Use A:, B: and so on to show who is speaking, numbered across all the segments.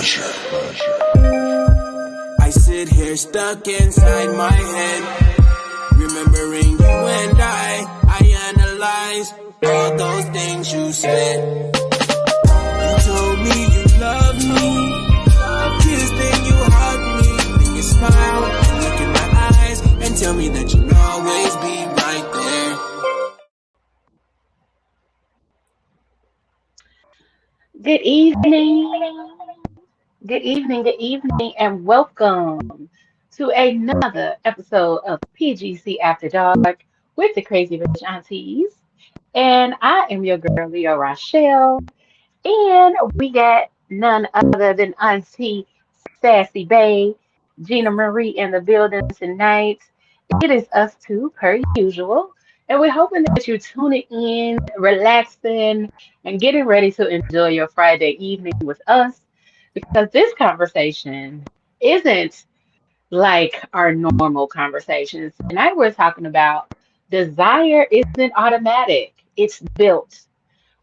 A: I sit here stuck inside my head, remembering you and I analyze all those things you said. You told me you love me, you kissed and you hugged me, then you smiled, you look in my eyes and tell me that you'll always be right there.
B: Good evening. Good evening, and welcome to another episode of PGC After Dark with the Crazy Rich Aunties. And I am your girl, Leo Rochelle. And we got none other than Auntie Sassy Bay, Gina Marie in the building tonight. It is us two, per usual. And we're hoping that you're tuning in, relaxing, and getting ready to enjoy your Friday evening with us because this conversation isn't like our normal conversations. Tonight we're talking about desire isn't automatic, it's built,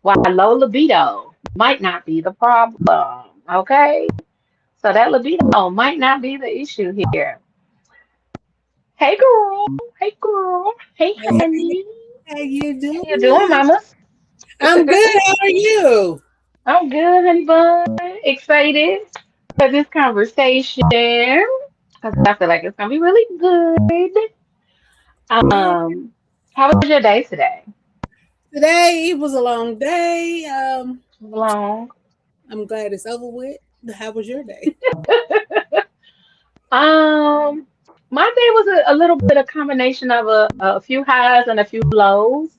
B: while low libido might not be the problem. Okay? So that libido might not be the issue here. Hey girl, hey girl, hey
C: Hey,
B: honey.
C: how you
B: How you doing,
C: doing?
B: mama?
C: I'm good. How are you?
B: I'm good, honey bun. Excited for this conversation because I feel like it's gonna be really good.
C: Yeah.
B: Um, how was your day today?
C: Today it was a long day.
B: Long.
C: I'm glad it's over with. How was your day?
B: Um, my day was a little bit of combination of a few highs and a few lows,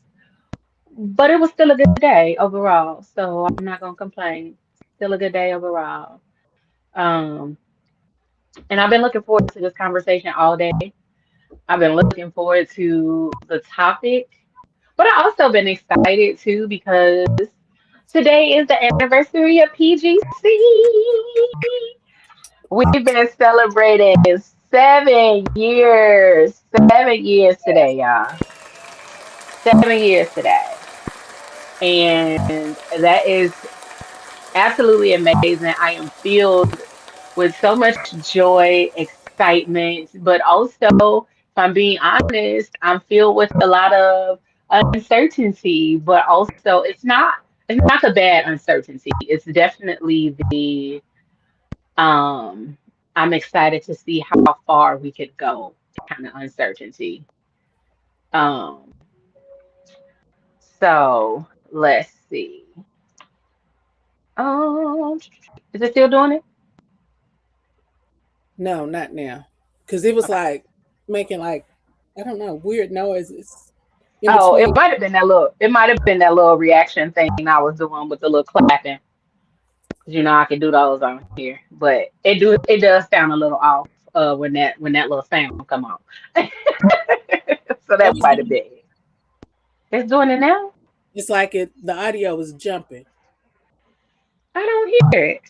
B: but it was still a good day overall. So I'm not gonna complain. Still a good day overall. Um, and I've been looking forward to this conversation all day. I've been looking forward to the topic, but I also been excited too because today is the anniversary of PGC. We've been celebrating 7 years. 7 years today, y'all. 7 years today. And that is absolutely amazing. I am filled with so much joy, excitement, but also, if I'm being honest, I'm filled with a lot of uncertainty, but also it's not the bad uncertainty. It's definitely the um I'm excited to see how far we could go kind of uncertainty. Um so let's see. Is it still doing it?
C: No, not now. Because it was
B: Okay.
C: like making like, I don't know, weird noises in
B: Oh, it
C: between.
B: might have been that little reaction thing I was doing with the little clapping. 'Cause I can do those on here. But it does sound a little off when that little sound come on. So
C: That
B: that
C: was
B: might have been it. It's doing it now?
C: it's like the audio was jumping.
B: I don't hear it.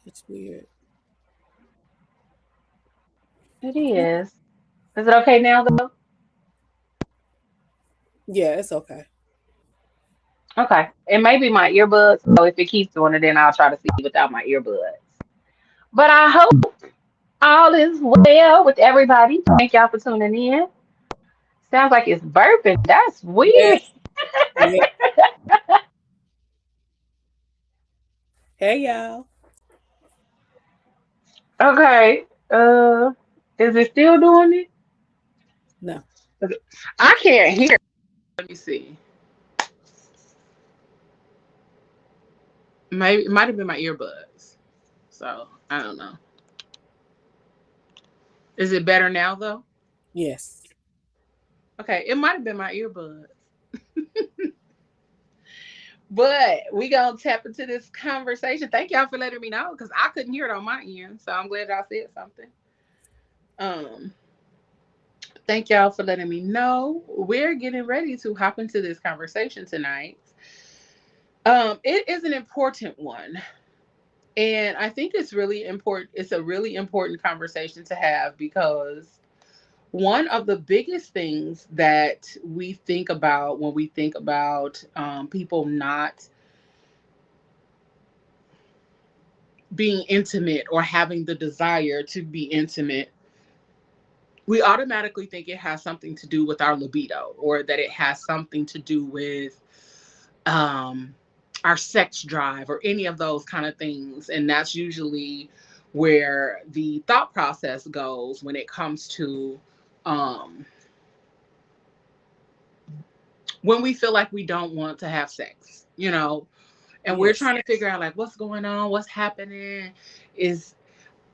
C: It's weird.
B: It is. Is it okay now though?
C: Yeah, it's okay.
B: Okay. It may be my earbuds, so if it keeps doing it, then I'll try to see without my earbuds. But I hope all is well with everybody. Thank y'all for tuning in. Sounds like it's burping. That's
C: Yeah.
B: weird.
C: Yeah. Hey y'all.
B: Okay. Is it still doing it?
C: No.
B: Okay. I can't hear. Let me see. Maybe it might have been my earbuds. So I don't know. Is it better now though?
C: Yes.
B: Okay, it might have been my earbuds. But we gonna tap into this conversation. Thank y'all for letting me know because I couldn't hear it on my end. So I'm glad y'all said something. Um, thank y'all for letting me know. We're getting ready to hop into this conversation tonight. It is an important one. And I think it's really important. It's a really important conversation to have because one of the biggest things that we think about when we think about people not
D: being intimate or having the desire to be intimate, we automatically think it has something to do with our libido, or that it has something to do with um, our sex drive or any of those kind of things. And that's usually where the thought process goes when it comes to um, when we feel like we don't want to have sex, and we're
C: Yes.
D: trying to figure out like what's going on, what's happening, is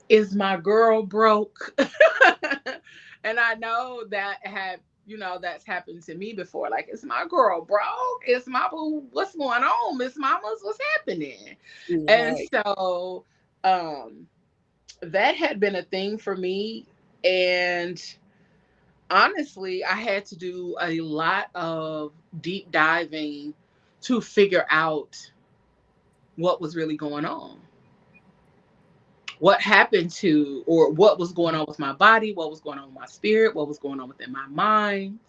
D: is my girl broke? And I know that that's happened to me before. Like, is my girl broke? Is my boo, what's going on? Miss Mamas, what's happening? And
C: Right.
D: so um that had been a thing for me. And honestly, I had to do a lot of deep diving to figure out what was really going on, what happened to, or what was going on with my body, what was going on with my spirit, what was going on within my mind.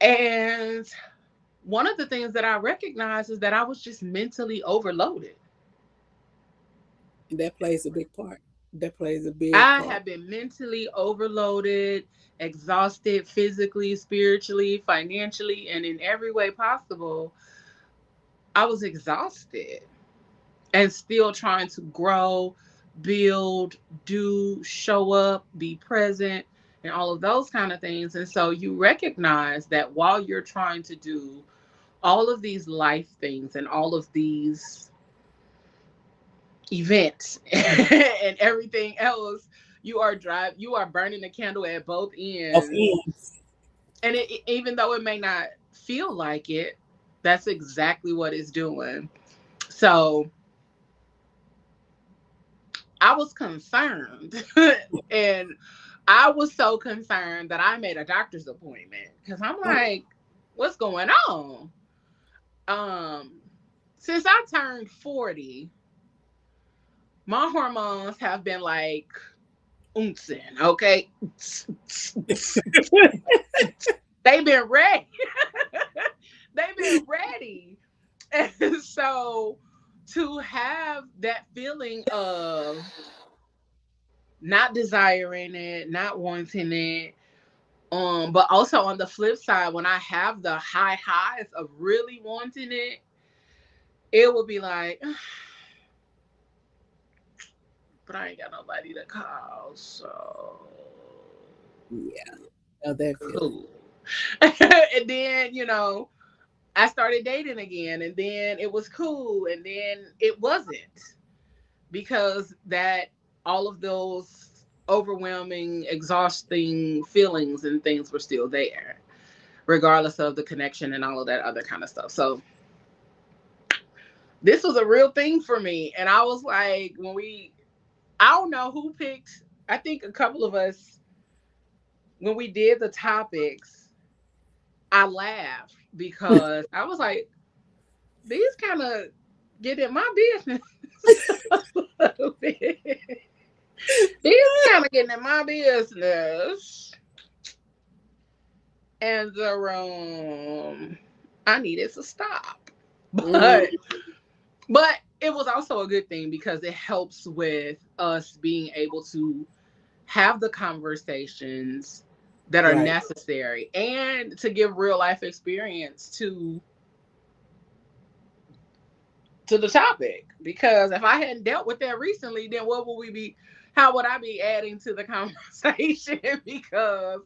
D: And one of the things that I recognized is that I was just mentally overloaded.
C: That plays a big part. That plays a big
D: I
C: part.
D: have been mentally overloaded, exhausted physically, spiritually, financially, and in every way possible. I was exhausted and still trying to grow, build, do, show up, be present, and all of those kind of things. And so you recognize that while you're trying to do all of these life things and all of these events and everything else, you are burning the candle at both
C: Of
D: ends.
C: ends.
D: And even though it may not feel like it, that's exactly what it's doing. So I was concerned. And I was so concerned that I made a doctor's appointment because I'm
C: Oh,
D: like, what's going on? Um, since I turned 40, my hormones have been like oonsin, okay? They've been ready. They've been ready. And so to have that feeling of not desiring it, not wanting it, but also on the flip side, when I have the high highs of really wanting it, it will be like, but I ain't got nobody to call, so
C: yeah. Know that feeling.
D: cool. And then, I started dating again, and then it was cool, and then it wasn't, because that all of those overwhelming, exhausting feelings and things were still there, regardless of the connection and all of that other kind of stuff. So this was a real thing for me. And I was like, I don't know who picked, I think a couple of us, when we did the topics, I laughed because I was like, these kind of get in my business a little bit. These kind of getting in my business. And the I needed to stop.
C: Mm,
D: But it was also a good thing because it helps with us being able to have the conversations that are
C: right.
D: necessary and to give real life experience to the topic. Because if I hadn't dealt with that recently, then what would we be, how would I be adding to the conversation? Because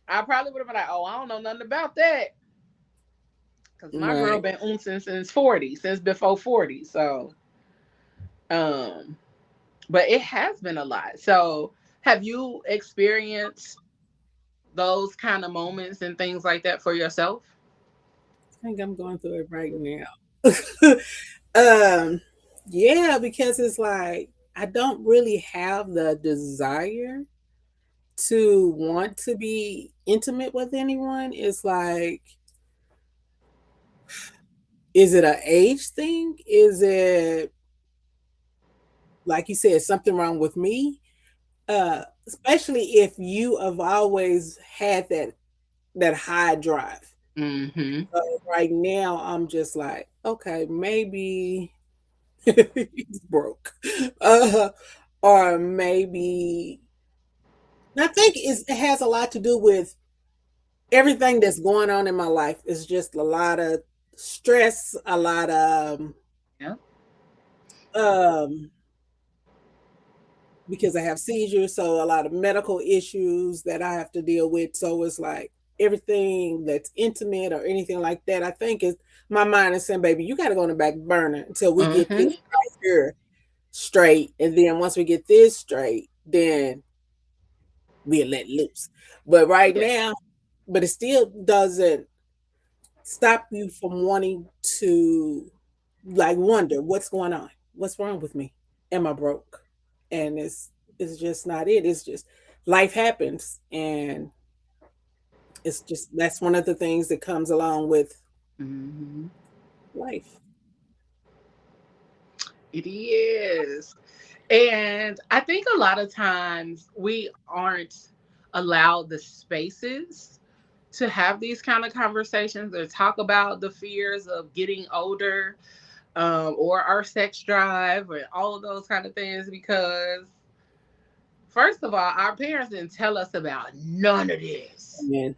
D: I probably would have been like, oh, I don't know nothing about that. Because my girl
C: Right.
D: been on since 40, since before 40. So um but it has been a lot. So have you experienced those kind of moments and things like that for yourself?
C: I think I'm going through it right now. um, yeah, because it's like I don't really have the desire to want to be intimate with anyone. It's like, is it an age thing? Is it, like you said, something wrong with me? Especially if you have always had that high drive.
D: Mm-hmm.
C: So right now, I'm just like, okay, maybe. He's broke. Uh, or maybe I think it has a lot to do with everything that's going on in my life. It's just a lot of stress, a lot of
D: Yeah.
C: um because I have seizures, so a lot of medical issues that I have to deal with. So it's like everything that's intimate or anything like that, I think is my mind is saying, baby, you got to go on the back burner until we get this
D: Mm-hmm.
C: right here straight. And then once we get this straight, then we'll let loose. But right
D: Yeah.
C: now, but it still doesn't stop you from wanting to like wonder what's going on. What's wrong with me? Am I broke? And it's just not it. It's just life happens, and it's just that's one of the things that comes along with
D: Mm-hmm.
C: life.
D: It is. And I think a lot of times we aren't allowed the spaces to have these kind of conversations or talk about the fears of getting older, or our sex drive or all of those kind of things because, first of all, our parents didn't tell us about none of this,
C: Amen.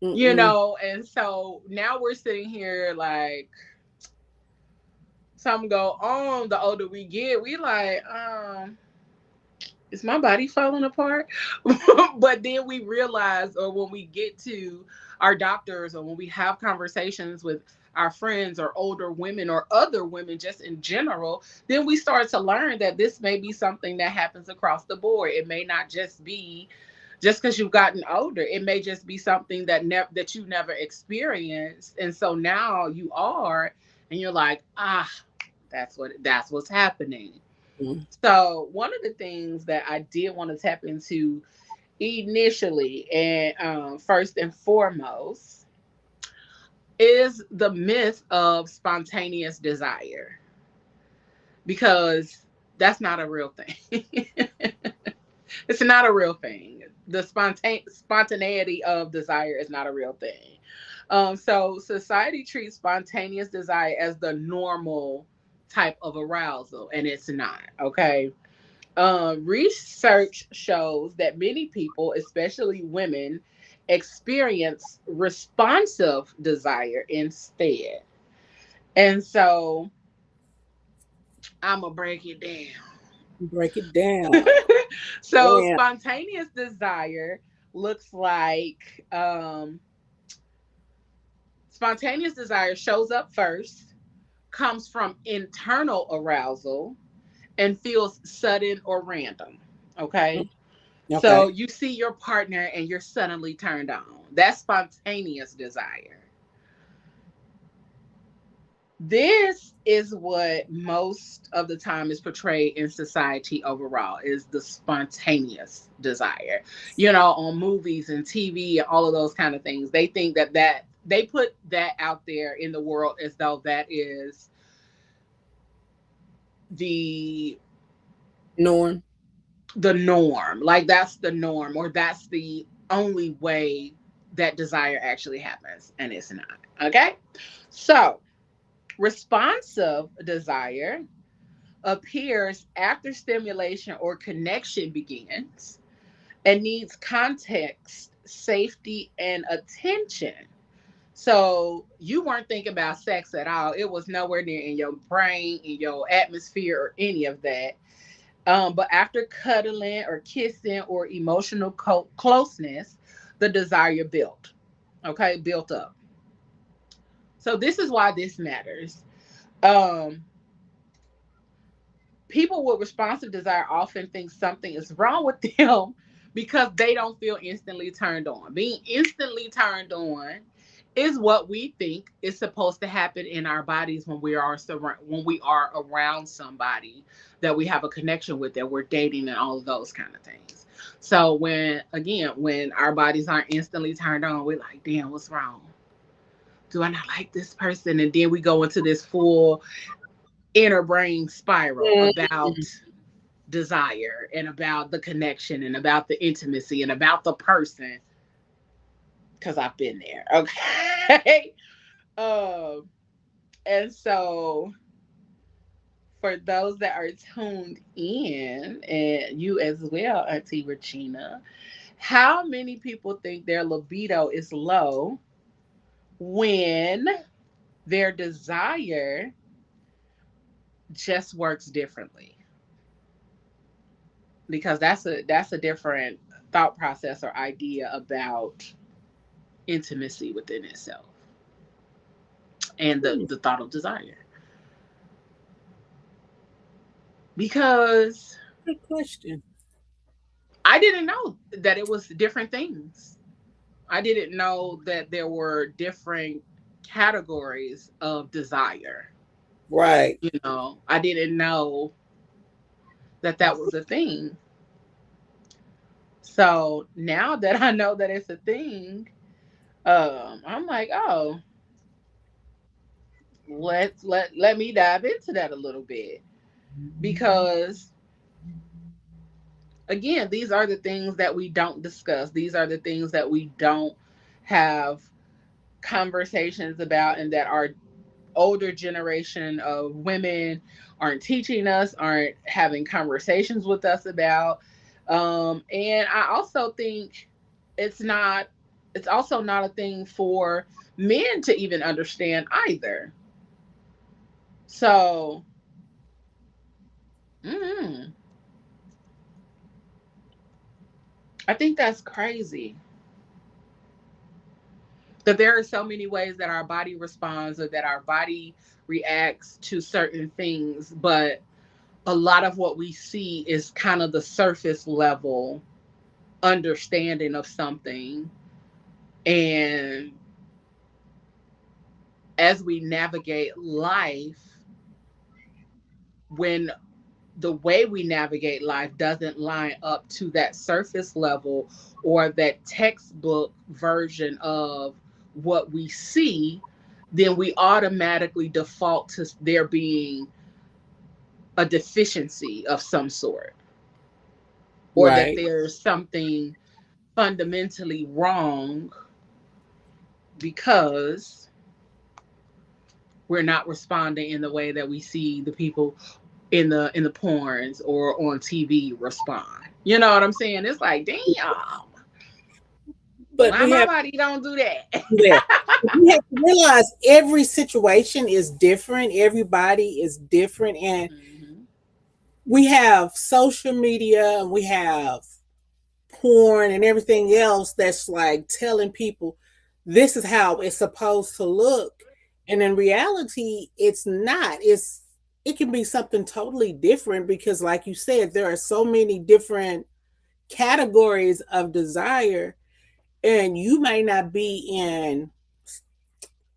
C: Mm-mm.
D: and so now we're sitting here like, some go on, the older we get, we like, is my body falling apart? But then we realize, or when we get to our doctors, or when we have conversations with our friends or older women or other women just in general, then we start to learn that this may be something that happens across the board. It may not just be just because you've gotten older. It may just be something that that you never experienced, and so now you are, and you're like, that's what's happening.
C: Mm.
D: So one of the things that I did want to tap into initially, and first and foremost, is the myth of spontaneous desire, because that's not a real thing. It's not a real thing. The spontaneity of desire is not a real thing. So society treats spontaneous desire as the normal type of arousal, and it's not. Okay. Research shows that many people, especially women, experience responsive desire instead. And so I'm going to break it
C: Break it down.
D: down. So,
C: Damn.
D: spontaneous desire looks like, spontaneous desire shows up first, comes from internal arousal, and feels sudden or random. Okay. So
C: Okay.
D: you see your partner and you're suddenly turned on. That's spontaneous desire. This is what most of the time is portrayed in society overall, is the spontaneous desire. On movies and TV and all of those kind of things. They think that they put that out there in the world as though that is the
C: Norm.
D: the norm. Like that's the norm, or that's the only way that desire actually happens, and it's not. Okay? So, responsive desire appears after stimulation or connection begins and needs context, safety, and attention. So you weren't thinking about sex at all. It was nowhere near in your brain, in your atmosphere, or any of that. But after cuddling or kissing or emotional closeness, the desire built. Okay, built up. So this is why this matters. Um, People with responsive desire often think something is wrong with them because they don't feel instantly turned on. Being instantly turned on is what we think is supposed to happen in our bodies when when we are around somebody that we have a connection with, that we're dating, and all of those kind of things. So when our bodies aren't instantly turned on, we're like, damn, what's wrong? Do I not like this person? And then we go into this full inner brain spiral about
C: Mhm.
D: desire and about the connection and about the intimacy and about the person, because I've been there. Okay. um and so for those that are tuned in, and you as well, Auntie Regina, how many people think their libido is low when their desire just works differently? Because that's a different thought process or idea about intimacy within itself and the thought of desire. Because
C: Good question.
D: I didn't know that it was different things. I didn't know that there were different categories of desire.
C: Right.
D: You know, I didn't know that that was a thing. So now that I know that it's a thing, I'm like, oh, let me dive into that a little bit, because again, these are the things that we don't discuss. These are the things that we don't have conversations about, and that our older generation of women aren't teaching us, aren't having conversations with us about. And I also think it's not, it's also not a thing for men to even understand either. So, mm, I think that's crazy that there are so many ways that our body responds or that our body reacts to certain things, but a lot of what we see is kind of the surface level understanding of something. And as we navigate life, when the way we navigate life doesn't line up to that surface level or that textbook version of what we see, then we automatically default to there being a deficiency of some sort, or that
C: Right.
D: there's something fundamentally wrong because we're not responding in the way that we see the people in the porns or on TV respond. You know what I'm saying? It's like, damn,
C: But
D: why
C: we
D: my
C: have
D: body don't do that?
C: to do that. We have to realize every situation is different. Everybody is different. And
D: Mhm.
C: we have social media and we have porn and everything else that's like telling people this is how it's supposed to look. And in reality, it's not. It can be something totally different because like you said, there are so many different categories of desire, and you may not be in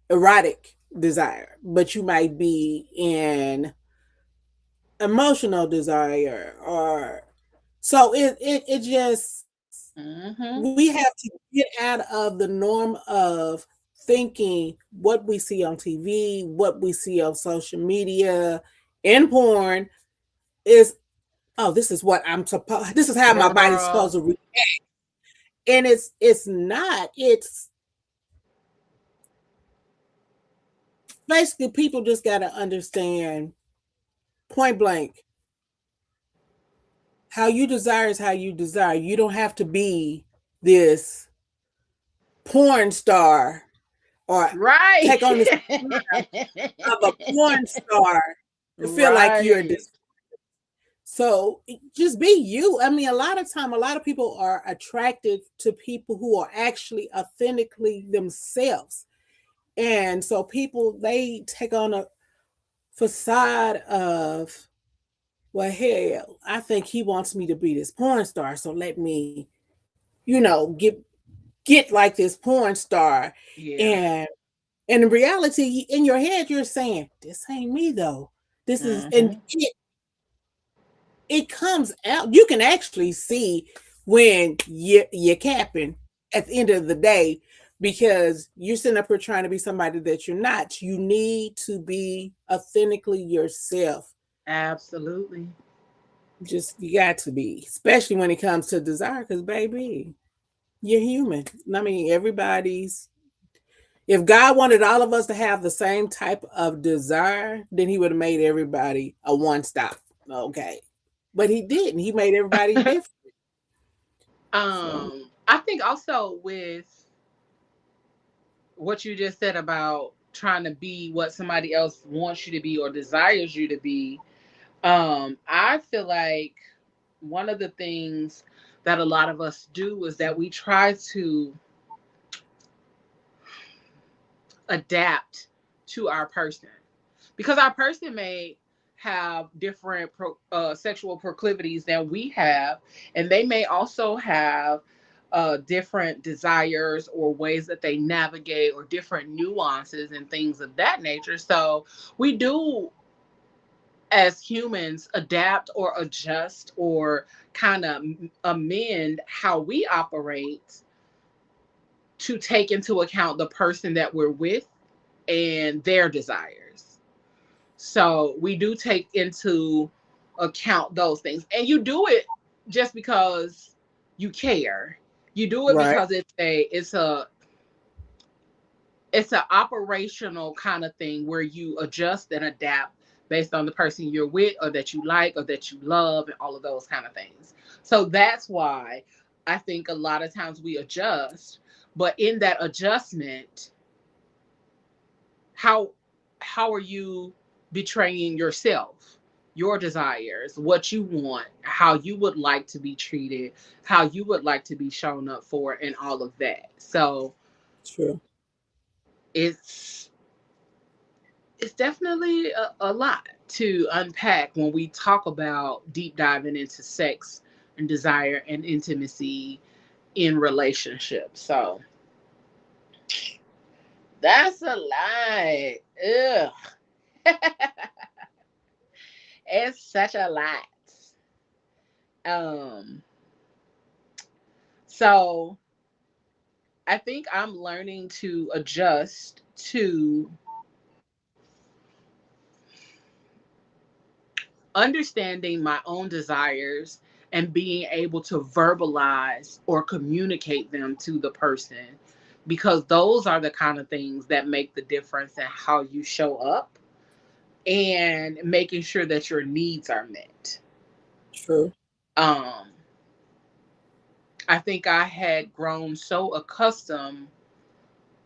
C: erotic desire, but you might be in emotional desire, or so it just,
D: Mhm.
C: we have to get out of the norm of thinking what we see on TV, what we see on social media, and porn is, oh, this is what I'm supposed, this is how my body's supposed
D: Girl.
C: to react. And it's not. It's basically people just got to understand point blank, how you desire is how you desire. You don't have to be this porn star or
D: Right.
C: take on this of a porn star to feel like you're
D: Right.
C: this. So just be you. I mean, a lot of time, a lot of people are attracted to people who are actually authentically themselves. And so people, they take on a facade of, well, hell, I think he wants me to be this porn star. So let me, get like this porn star.
D: Yeah.
C: And in reality, in your head, you're saying, this ain't me though. This is, and
D: Mhm.
C: it comes out. You can actually see when you're capping at the end of the day, because you're sitting up here trying to be somebody that you're not. You need to be authentically yourself.
D: Absolutely.
C: Just, you got to be, especially when it comes to desire, because baby, you're human. I mean, everybody's If God wanted all of us to have the same type of desire, then he would have made everybody a one stop. Okay. But he didn't. He made everybody different. So
D: I think also with what you just said about trying to be what somebody else wants you to be or desires you to be, I feel like one of the things that a lot of us do is that we try to adapt to our person, because our person may have different sexual proclivities than we have, and they may also have different desires or ways that they navigate or different nuances and things of that nature. So we do, as humans, adapt or adjust or kind of amend how we operate to take into account the person that we're with and their desires. So we do take into account those things. And you do it just because you care. You do it
C: right,
D: because it's a operational kind of thing where you adjust and adapt based on the person you're with or that you like or that you love and all of those kind of things. So that's why I think a lot of times we adjust, but in that adjustment, how how are you betraying yourself, your desires, what you want, how you would like to be treated, how you would like to be shown up for, and all of that. So
C: true.
D: it's it's definitely a lot to unpack when we talk about deep diving into sex and desire and intimacy in relationships. So that's a lot. Ugh. It's such a lot. Um, so I think I'm learning to adjust to understanding my own desires and being able to verbalize or communicate them to the person, because those are the kind of things that make the difference in how you show up and making sure that your needs are met.
C: True.
D: Um, I think I had grown so accustomed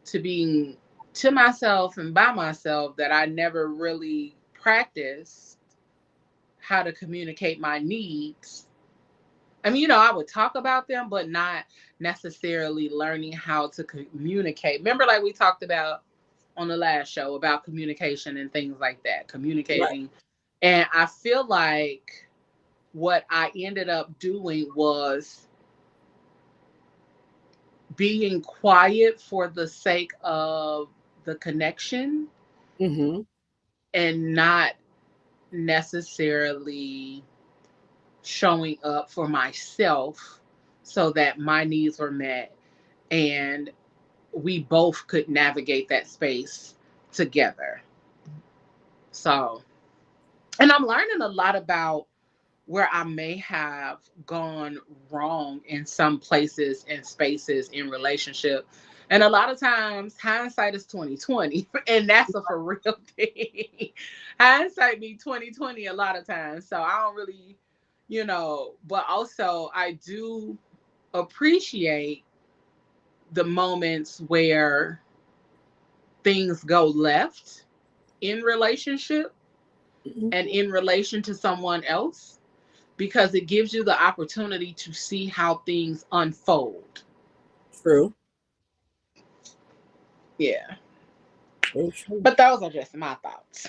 D: to being to myself and by myself that I never really practiced how to communicate my needs. I mean, I would talk about them, but not necessarily learning how to communicate. Remember, like we talked about on the last show about communication and things like that,
C: Right.
D: communicating. And I feel like what I ended up doing was being quiet for the sake of the connection
C: Mm-hmm.
D: and not necessarily showing up for myself so that my needs were met and we both could navigate that space together. So, and I'm learning a lot about where I may have gone wrong in some places and spaces in relationship. And a lot of times hindsight is 2020. And that's a for real thing. Hindsight be 2020 a lot of times. So I don't really, but also I do appreciate the moments where things go left in relationship and
C: Mm-hmm.
D: in relation to someone else, because it gives you the opportunity to see how things unfold.
C: True.
D: Yeah.
C: True. True.
D: But those are just my thoughts.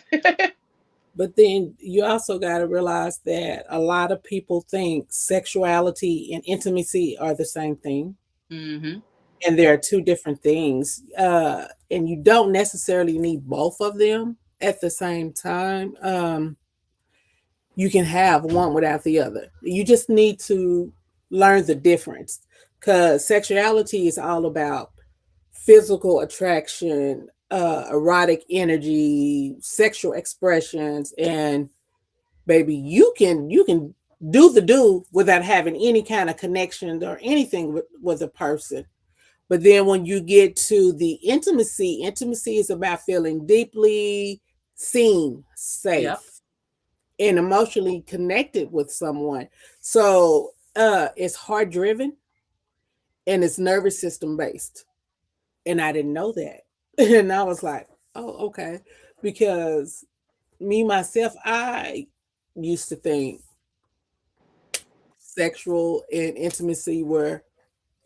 C: But then you also got to realize that a lot of people think sexuality and intimacy are the same thing.
D: Hmm.
C: And there are two different things. And you don't necessarily need both of them at the same time. You can have one without the other. You just need to learn the difference, because sexuality is all about physical attraction, erotic energy, sexual expressions, and baby, you can do without having any kind of connection or anything with a person. But then when you get to the intimacy is about feeling deeply seen,
D: Yep.
C: safe, and emotionally connected with someone. So it's heart driven and it's nervous system based. And I didn't know that. And I was like, oh, okay. Because me myself, I used to think sexual and intimacy were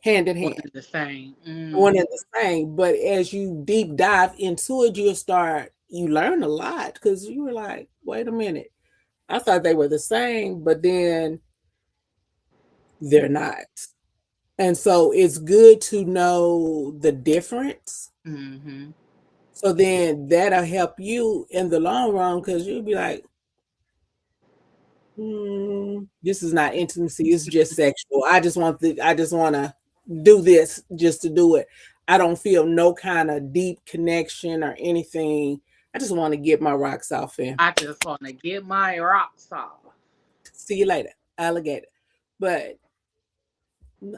C: hand in
D: One
C: hand,
D: and the same.
C: one and the same. But as you deep dive into it, you learn a lot because you were like, wait a minute, I thought they were the same, but then they're not. And so it's good to know the difference.
D: Mm-hmm.
C: So then that'll help you in the long run because you'll be like, this is not intimacy. It's just sexual. I just want to do this just to do it. I don't feel no kind of deep connection or anything. I just want to get my rocks off and
D: I just want to get my rocks off.
C: see you later, alligator. But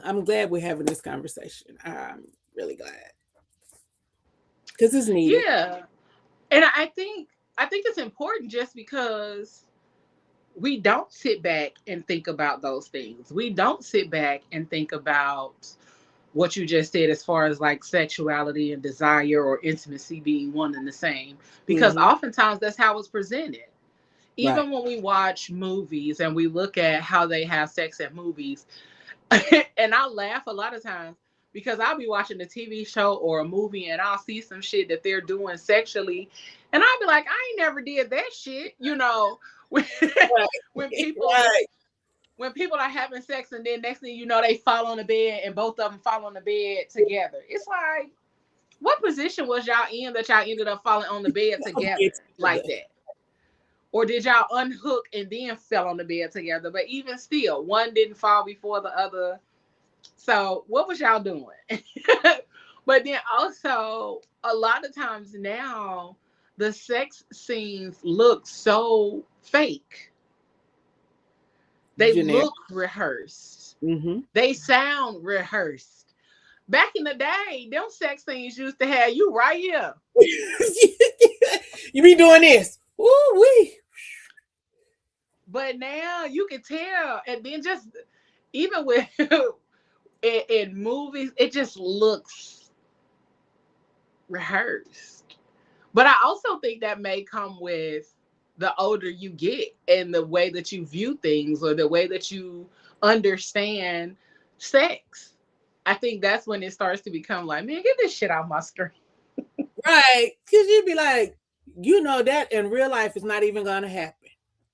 C: I'm glad we're having this conversation. I'm really glad because it's needed.
D: Yeah. And I think it's important just because we don't sit back and think about those things. We don't sit back and think about what you just said as far as like sexuality and desire or intimacy being one and the same. Because
C: Mm-hmm.
D: oftentimes that's how it's presented.
C: Right.
D: Even when we watch movies and we look at how they have sex at movies, and I laugh a lot of times because I'll be watching a TV show or a movie and I'll see some shit that they're doing sexually, and I'll be like, I ain't never did that shit, when,
C: Right.
D: when people
C: Right.
D: when people are having sex and then next thing you know they fall on the bed and both of them fall on the bed together. It's like, what position was y'all in that y'all ended up falling on the bed together
C: It's
D: like that? Or did y'all unhook and then fell on the bed together? But even still, one didn't fall before the other. So what was y'all doing? But then also, a lot of times now, the sex scenes look so fake. They
C: generic.
D: look rehearsed.
C: Mm-hmm.
D: They sound rehearsed. Back in the day, them sex scenes used to have you right here.
C: You be doing this. Ooh wee.
D: But now you can tell. And then just even with in movies, it just looks rehearsed. But I also think that may come with the older you get and the way that you view things or the way that you understand sex. I think that's when it starts to become like, man, get this shit out my screen.
C: Right. Because you'd be like, you know that in real life is not even gonna happen.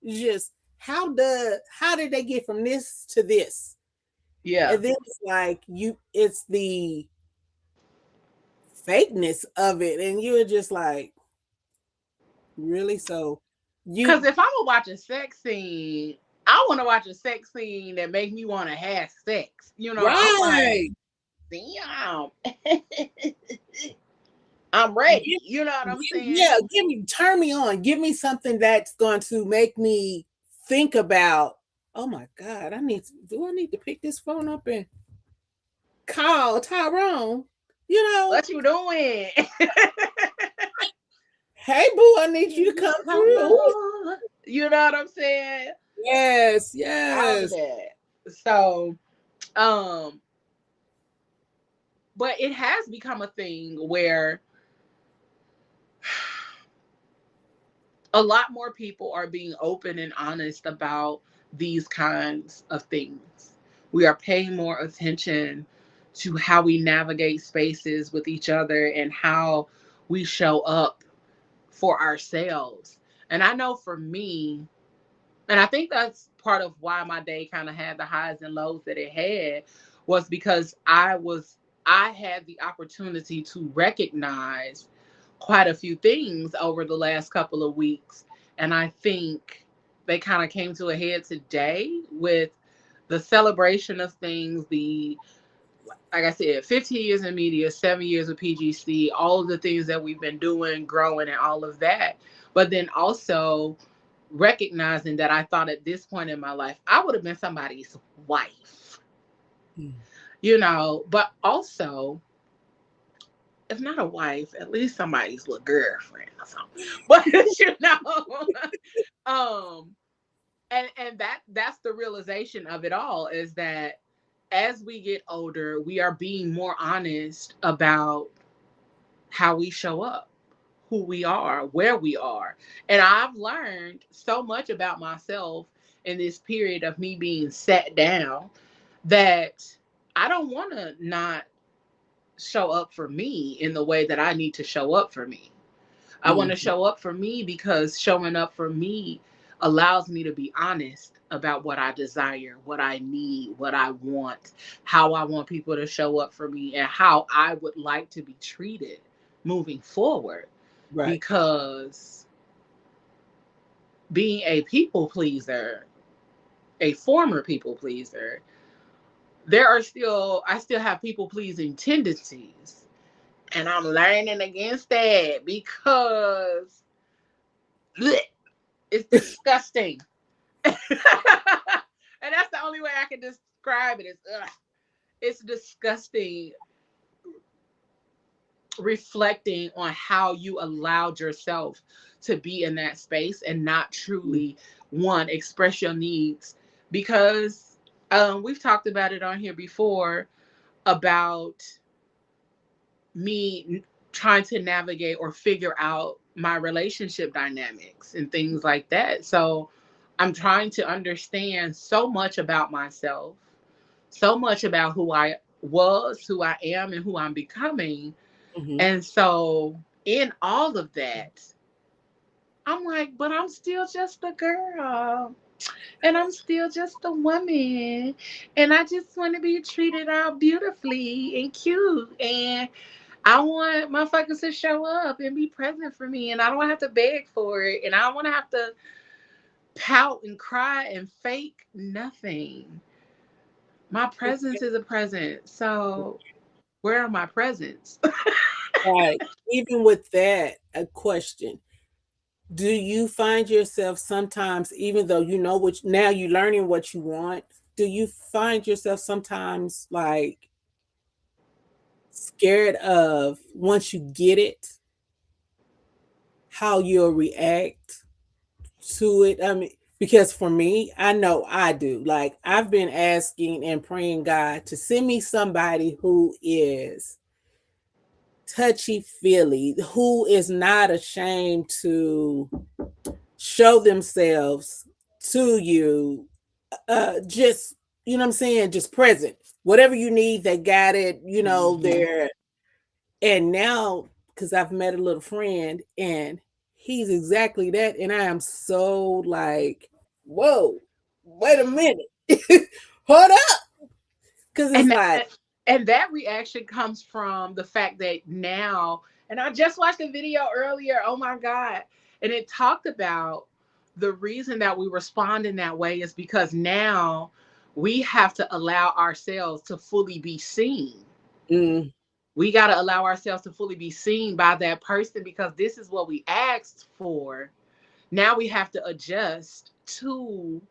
C: Just how did they get from this to this?
D: Yeah.
C: And then it's like it's the fakeness of it, and you're just like, really? So
D: Because
C: you
D: if I'm gonna watch a sex scene, I want to watch a sex scene that makes me want to have sex. I'm like,
C: right.
D: damn, I'm ready. You know what I'm saying?
C: Yeah, turn me on. Give me something that's going to make me think about, oh my God, do I need to pick this phone up and call Tyrone? You know,
D: What you doing?
C: hey boo, I need you to come
D: Come
C: through.
D: on. You know what I'm saying?
C: Yes,
D: All of
C: yes.
D: that. So, um, but it has become a thing where a lot more people are being open and honest about these kinds of things. We are paying more attention to how we navigate spaces with each other and how we show up for ourselves. And I know for me, and I think that's part of why my day kind of had the highs and lows that it had, was because I had the opportunity to recognize quite a few things over the last couple of weeks. And I think they kind of came to a head today with the celebration of things, the, like I said, 15 years in media, 7 years of PGC, all of the things that we've been doing, growing, and all of that. But then also recognizing that I thought at this point in my life, I would have been somebody's wife, but also if not a wife, at least somebody's little girlfriend or something. But you know, um, and that's the realization of it all, is that as we get older, we are being more honest about how we show up, who we are, where we are. And I've learned so much about myself in this period of me being sat down that I don't want to not show up for me in the way that I need to show up for me. I want to
C: Mhm.
D: show up for me because showing up for me allows me to be honest about what I desire, what I need, what I want, how I want people to show up for me, and how I would like to be treated moving forward.
C: Right.
D: Because being a people pleaser, a former people pleaser, I still have people pleasing tendencies. And I'm learning against that because bleh, it's disgusting. And that's the only way I can describe it is ugh. It's disgusting reflecting on how you allowed yourself to be in that space and not truly one express your needs because we've talked about it on here before about me trying to navigate or figure out my relationship dynamics and things like that. So I'm trying to understand so much about myself, so much about who I was, who I am, and who I'm becoming.
C: Mhm.
D: And so in all of that, I'm like, but I'm still just a girl. And I'm still just a woman. And I just want to be treated all beautifully and cute. And I want motherfuckers to show up and be present for me. And I don't have to beg for it. And I don't want to have to pout and cry and fake nothing. My presence is a present. So where are my presents?
C: Right. Even with that, a question. Do you find yourself sometimes, even though you know what now you're learning what you want, do you find yourself sometimes like scared of once you get it, how you'll react to it? I mean, because for me, I know I do. Like I've been asking and praying God to send me somebody who is touchy feely, who is not ashamed to show themselves to you, just you know what I'm saying, just present. Whatever you need, they got it, you know,
D: Mhm.
C: they're and now because I've met a little friend and he's exactly that. And I am so like, whoa, wait a minute. Hold up. Cause it's
D: And
C: like,
D: and that reaction comes from the fact that now, and I just watched a video earlier, oh my God, and it talked about the reason that we respond in that way is because now we have to allow ourselves to fully be seen.
C: mm,
D: We got to allow ourselves to fully be seen by that person because this is what we asked for. Now we have to adjust to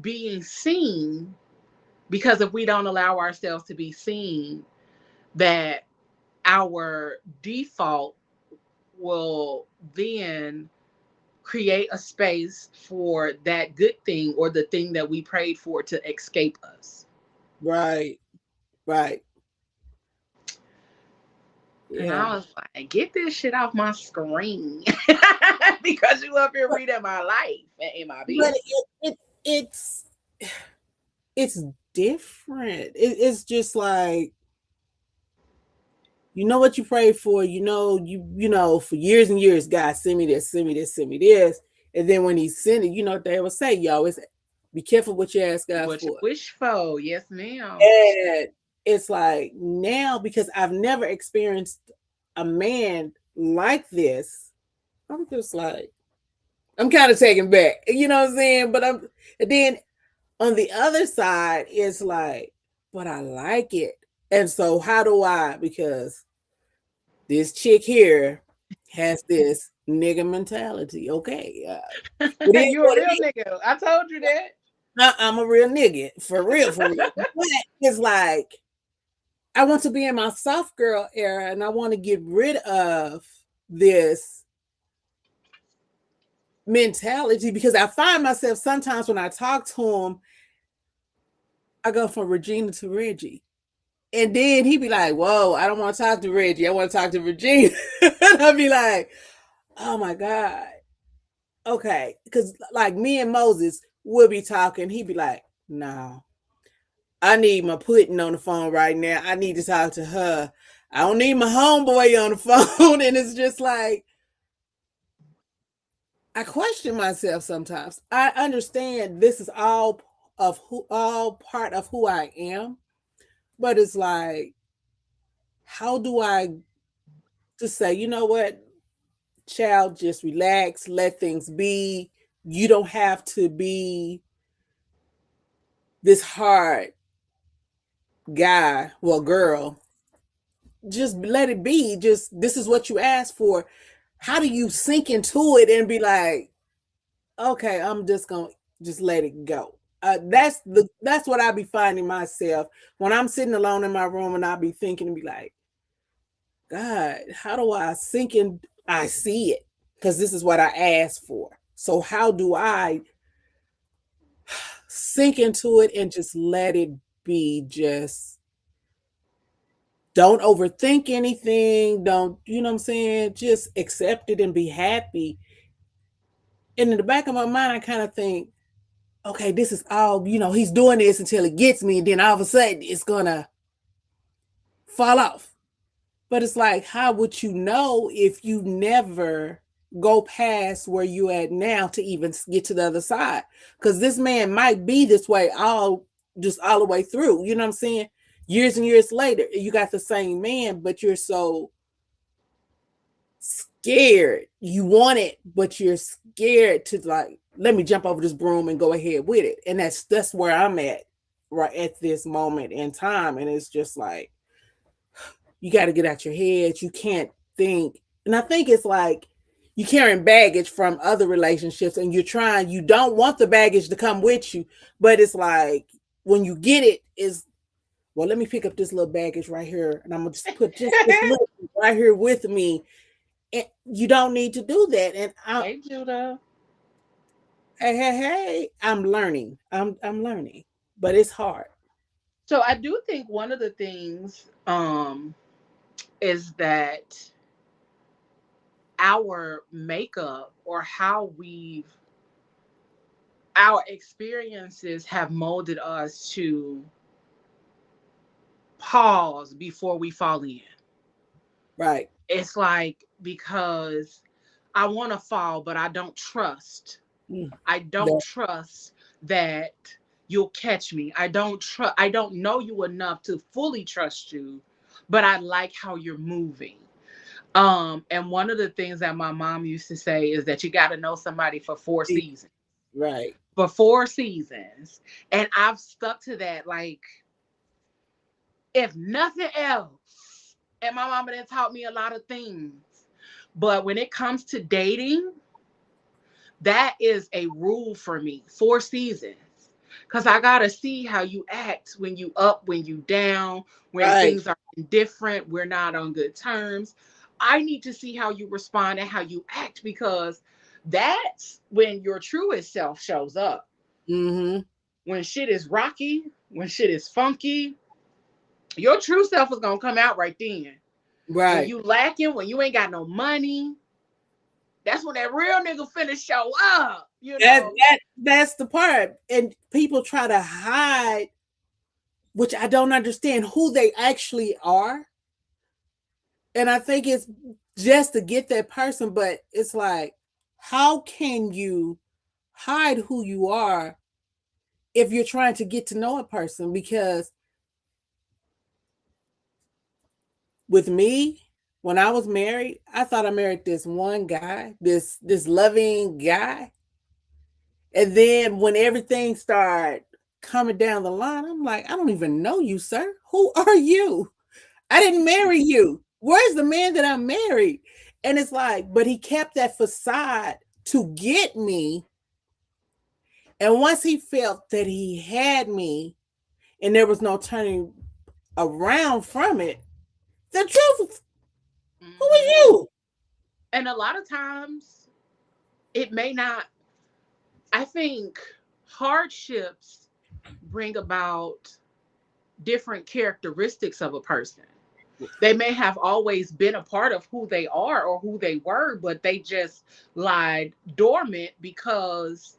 D: being seen because if we don't allow ourselves to be seen, that our default will then create a space for that good thing or the thing that we prayed for to escape us.
C: right, right.
D: And
C: Yeah.
D: I was like, get this shit off my screen because you up here
C: But,
D: reading my life and in my
C: but
D: business.
C: it's it's different. It's just like you know what you pray for, you know, for years and years, God, send me this, send me this, send me this. And then when he sent it, you know what they will say, y'all, is be careful what you ask God
D: What you
C: for.
D: wish for, yes, ma'am.
C: And it's like now, because I've never experienced a man like this, I'm just like, I'm kind of taken back. You know what I'm saying? But and then on the other side, it's like, but I like it. And so how do I? Because this chick here has this nigga mentality. Okay, it is
D: You a
C: what it
D: real
C: is.
D: nigga. I told you that.
C: I'm a real nigga, for real, for real. But it's like I want to be in my soft girl era, and I want to get rid of this mentality, because I find myself sometimes when I talk to him, I go from Regina to Reggie. And then he'd be like, whoa, I don't want to talk to Reggie. I want to talk to Regina. And I'd be like, oh my God. Okay. Because like me and Moses would be talking. He'd be like, no, I need my Putin on the phone right now. I need to talk to her. I don't need my homeboy on the phone. And it's just like, I question myself sometimes. I understand this is all part of who I am, but it's like, how do I just say, you know what, child, just relax, let things be. You don't have to be this hard guy, well, girl. Just let it be. Just this is what you asked for. How do you sink into it and be like, okay, I'm just gonna just let it go. That's what I be finding myself when I'm sitting alone in my room, and I'll be thinking and be like, God, how do I sink in? I see it because this is what I asked for. So how do I sink into it and just let it be? Just don't overthink anything. Don't, you know what I'm saying? Just accept it and be happy. And in the back of my mind, I kind of think, okay, this is all, he's doing this until it gets me. And then all of a sudden it's going to fall off. But it's like, how would you know if you never go past where you at now to even get to the other side? Because this man might be this way all the way through. You know what I'm saying? Years and years later, you got the same man, but you're so scared. You want it, but you're scared to like, let me jump over this broom and go ahead with it. And that's where I'm at right at this moment in time. And it's just like, you got to get out your head. You can't think. And I think it's like you're carrying baggage from other relationships, and you don't want the baggage to come with you. But it's like when you get it, is, well, let me pick up this little baggage right here, and I'm going to just put just this little right here with me. And you don't need to do that. And
D: Hey, Judah.
C: Hey, I'm learning. I'm learning, but it's hard.
D: So I do think one of the things is that our makeup or our experiences have molded us to pause before we fall in.
C: Right.
D: It's like, because I want to fall, but I don't trust. I don't trust that you'll catch me. I don't know you enough to fully trust you, but I like how you're moving. And one of the things that my mom used to say is that you got to know somebody for 4 seasons.
C: Right.
D: For 4 seasons. And I've stuck to that. Like, if nothing else, and my mama done taught me a lot of things, but when it comes to dating, that is a rule for me. 4 seasons. Because I got to see how you act when you up, when you down, when
C: Right.
D: things are different, we're not on good terms. I need to see how you respond and how you act, because that's when your truest self shows up.
C: Mm-hmm.
D: When shit is rocky, when shit is funky, your true self is going to come out right then. When
C: Right.
D: you lacking, when you ain't got no money, that's when that real nigga finna show up, you know.
C: That's the part. And people try to hide, which I don't understand who they actually are. And I think it's just to get that person, but it's like, how can you hide who you are if you're trying to get to know a person? Because with me, when I was married, I thought I married this one guy, this loving guy. And then when everything started coming down the line, I'm like, I don't even know you, sir. Who are you? I didn't marry you. Where's the man that I married? And it's like, but he kept that facade to get me. And once he felt that he had me and there was no turning around from it, the truth, who is
D: Hmm.
C: you?
D: And a lot of times, it may not, I think hardships bring about different characteristics of a person. They may have always been a part of who they are or who they were, but they just lied dormant because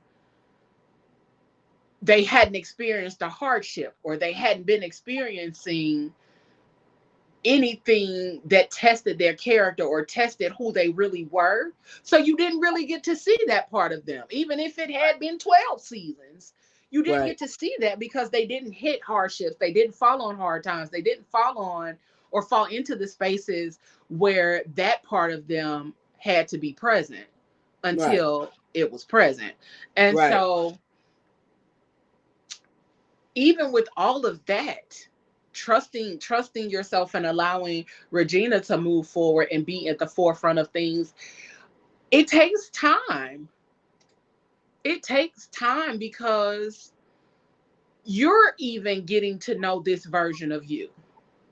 D: they hadn't experienced a hardship or they hadn't been experiencing anything that tested their character or tested who they really were. So you didn't really get to see that part of them. Even if it had been 12 seasons, you didn't
C: Right,
D: get to see that because they didn't hit hardships. They didn't fall on hard times. They didn't fall on or fall into the spaces where that part of them had to be present
C: right,
D: until it was present. And
C: right.
D: so even with all of that, trusting yourself and allowing Regina to move forward and be at the forefront of things, it takes time. It takes time because you're even getting to know this version of you.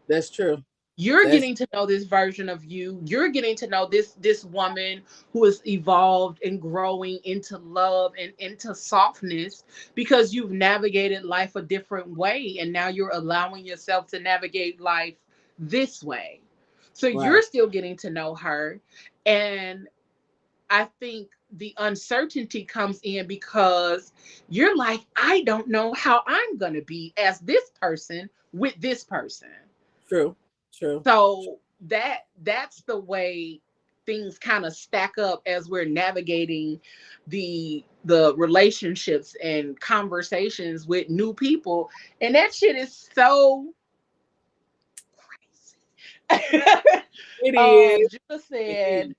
C: That's true.
D: You're
C: That's
D: getting to know this version of you. You're getting to know this woman who has evolved and growing into love and into softness because you've navigated life a different way and now you're allowing yourself to navigate life this way. So you're
C: right.
D: still getting to know her, and I think the uncertainty comes in because you're like, I don't know how I'm going to be as this person with this person.
C: True, true.
D: So that's the way things kind of stack up as we're navigating the relationships and conversations with new people, and that shit is so crazy.
C: It is.
D: Judah
C: It is.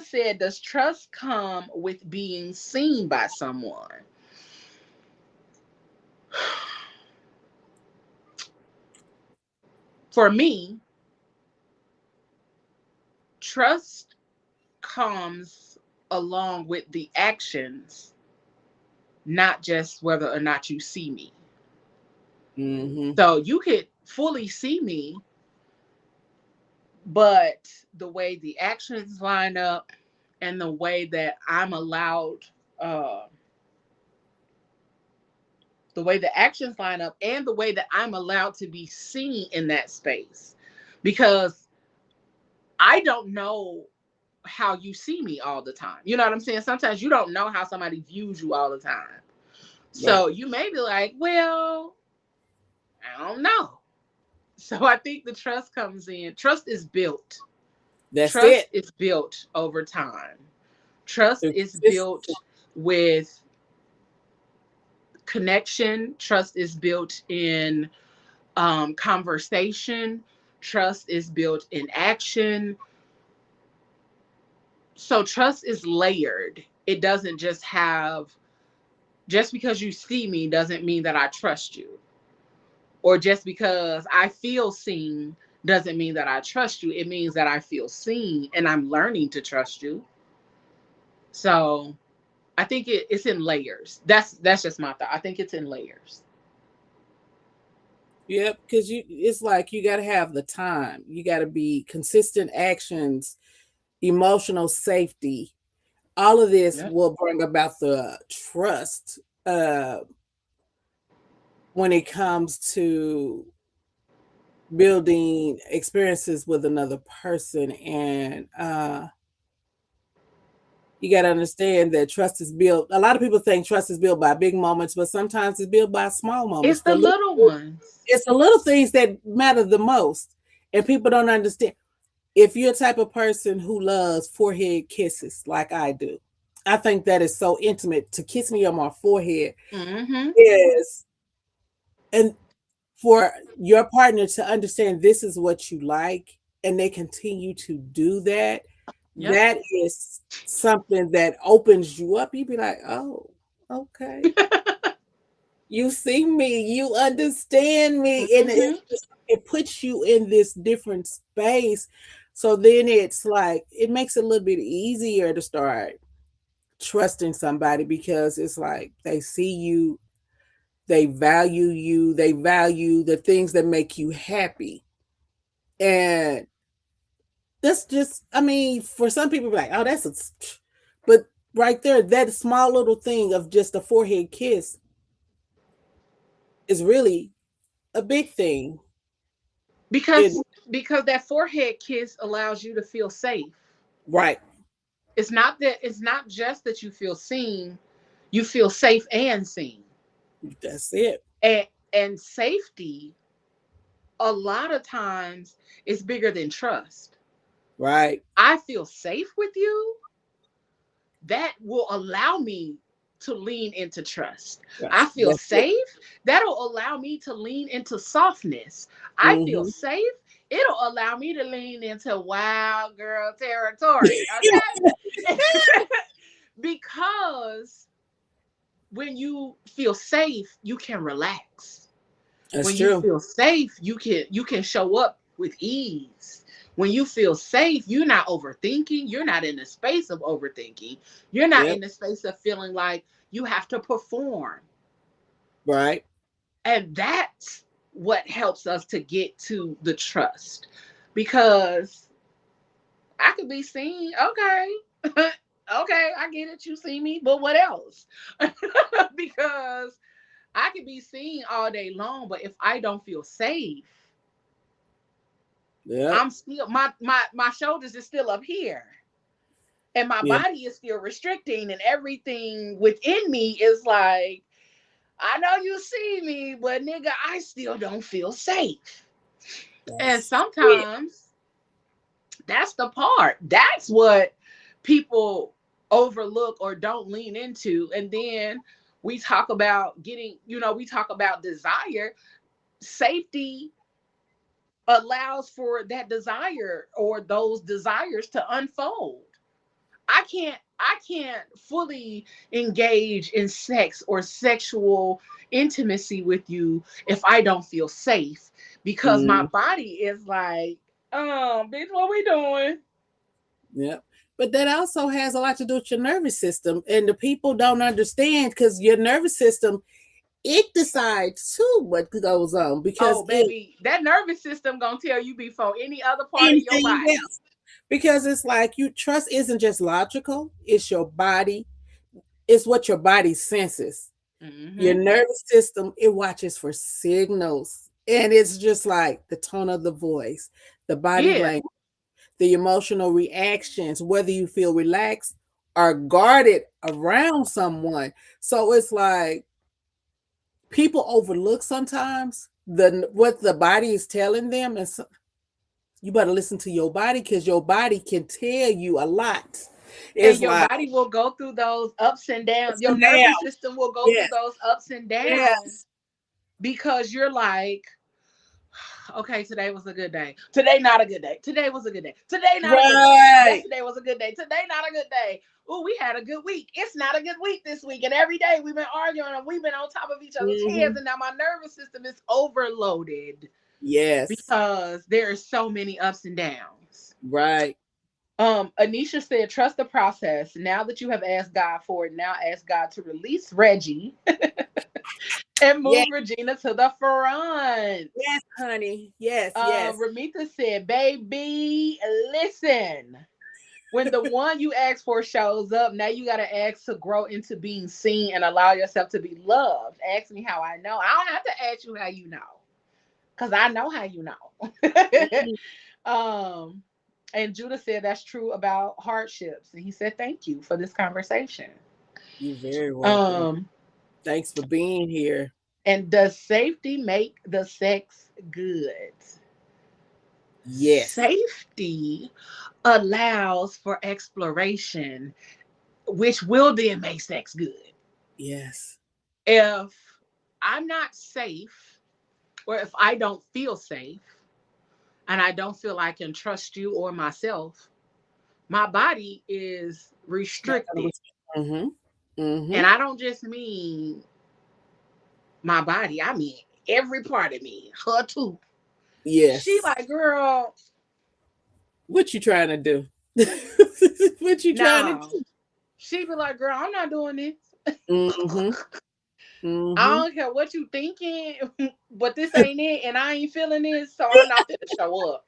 D: said, does trust come with being seen by someone? For me, trust comes along with the actions, not just whether or not you see me.
C: Mm-hmm.
D: So you could fully see me, but the way the actions line up and the way that I'm allowed, uh, the way the actions line up and the way that I'm allowed to be seen in that space. Because I don't know how you see me all the time. You know what I'm saying? Sometimes you don't know how somebody views you all the time.
C: Right.
D: So you may be like, well, I don't know. So I think the trust comes in. Trust is built.
C: That's
D: Trust
C: it.
D: is built over time. Trust
C: Through
D: is
C: consistency.
D: built with connection. Trust is built in conversation. Trust is built in action. So trust is layered. It doesn't just have, just because you see me doesn't mean that I trust you. Or just because I feel seen doesn't mean that I trust you. It means that I feel seen and I'm learning to trust you. So I think it's in layers. That's just my thought. I think it's in layers.
C: Yep, because it's like you got to have the time. You got to be consistent actions, emotional safety. All of this
D: Yep.
C: will bring about the trust uh, when it comes to building experiences with another person. And you got to understand that trust is built. A lot of people think trust is built by big moments, but sometimes it's built by small
D: It's
C: moments.
D: the little ones.
C: It's the little things that matter the most, and people don't understand. If you're a type of person who loves forehead kisses like I do, I think that is so intimate. To kiss me on my forehead
D: Mm-hmm.
C: is, and for your partner to understand this is what you like and they continue to do that,
D: Yep.
C: that is something that opens you up. You'd be like, oh, okay. You see me, you understand me, and
D: Mm-hmm.
C: it puts you in this different space. So then it's like it makes it a little bit easier to start trusting somebody because it's like they see you They value you. They value the things that make you happy. And that's just, I mean, for some people, like, oh, but right there, that small little thing of just a forehead kiss is really a big thing. It
D: Because that forehead kiss allows you to feel safe.
C: right.
D: It's not just that you feel seen, you feel safe and seen.
C: That's it.
D: And safety a lot of times is bigger than trust.
C: Right.
D: I feel safe with you, that will allow me to lean into trust. I
C: Yes.
D: feel
C: That's it.
D: safe, that'll allow me to lean into softness. I feel
C: Mm-hmm.
D: safe, it'll allow me to lean into wild girl territory. Okay. Because when you feel safe, you can relax.
C: That's
D: When you
C: true.
D: feel safe, you can show up with ease. When you feel safe, you're not overthinking. You're not in the space of overthinking. You're not
C: Yep.
D: in the space of feeling like you have to perform.
C: Right.
D: And that's what helps us to get to the trust. Because I could be seen, okay. Okay, I get it. You see me, but what else? Because I could be seen all day long, but if I don't feel safe,
C: Yep.
D: I'm still my shoulders is still up here. And my
C: Yeah.
D: body is still restricting, and everything within me is like, I know you see me, but nigga, I still don't feel safe. And
C: That's it.
D: sometimes that's the part. That's what people overlook or don't lean into. And then we talk about we talk about desire. Safety allows for that desire or those desires to unfold. I can't fully engage in sex or sexual intimacy with you if I don't feel safe, because my
C: Mm,
D: body is like, bitch, what we doing?
C: yep. But that also has a lot to do with your nervous system. And the people don't understand because your nervous system, it decides too what goes on because
D: Oh, baby, that nervous system gonna tell you before any other part of your
C: anything
D: body.
C: else. Because it's like you trust isn't just logical, it's your body, it's what your body senses. Your
D: Mm-hmm.
C: nervous system, it watches for signals. And it's just like the tone of the voice, the body
D: Yeah.
C: language, the emotional reactions, whether you feel relaxed or guarded around someone. So it's like people overlook sometimes the what the body is telling them, and so, you better listen to your body because your body can tell you a lot.
D: And
C: It's
D: your
C: like
D: body will go through those ups and downs.
C: ups
D: Your
C: and
D: nervous
C: downs.
D: system will go through
C: Yes,
D: those ups and downs
C: yes,
D: because you're like, okay, today was a good day. Today not a good day. Today was a good day. Today not a good day.
C: right.
D: Yesterday was a good day. Today not a good day. Oh, we had a good week. It's not a good week this week. And every day we've been arguing and we've been on top of each other's heads.
C: Hmm.
D: And now my nervous system is overloaded
C: Yes,
D: because there are so many ups and downs.
C: right.
D: Anisha said, trust the process. Now that you have asked God for it, now ask God to release Reggie and
C: Yes,
D: move Regina to the front.
C: yes, honey. Yes, yes.
D: Ramita said, baby, listen. When the one you asked for shows up, now you got to ask to grow into being seen and allow yourself to be loved. Ask me how I know. I don't have to ask you how you know, because I know how you know.
C: Mhm.
D: um, and Judah said that's true about hardships. And he said, thank you for this conversation.
C: You're very welcome.
D: Um,
C: Thanks for being here.
D: and does safety make the sex good?
C: Yes,
D: Safety allows for exploration, which will then make sex good.
C: yes,
D: If I'm not safe, or if I don't feel safe, and I don't feel I can trust you or myself, my body is
C: not gonna.
D: restricted.
C: Mm-hmm. Mm-hmm.
D: And I don't just mean my body, I mean every part of me, her too. She
C: Yes.
D: like, girl,
C: What you trying to do? What you trying to
D: no.
C: do?
D: She be like, girl, I'm not doing this.
C: Mm-hmm.
D: I
C: Mm-hmm.
D: don't care what you thinking, but this ain't it, and I ain't feeling this, so I'm not gonna show up.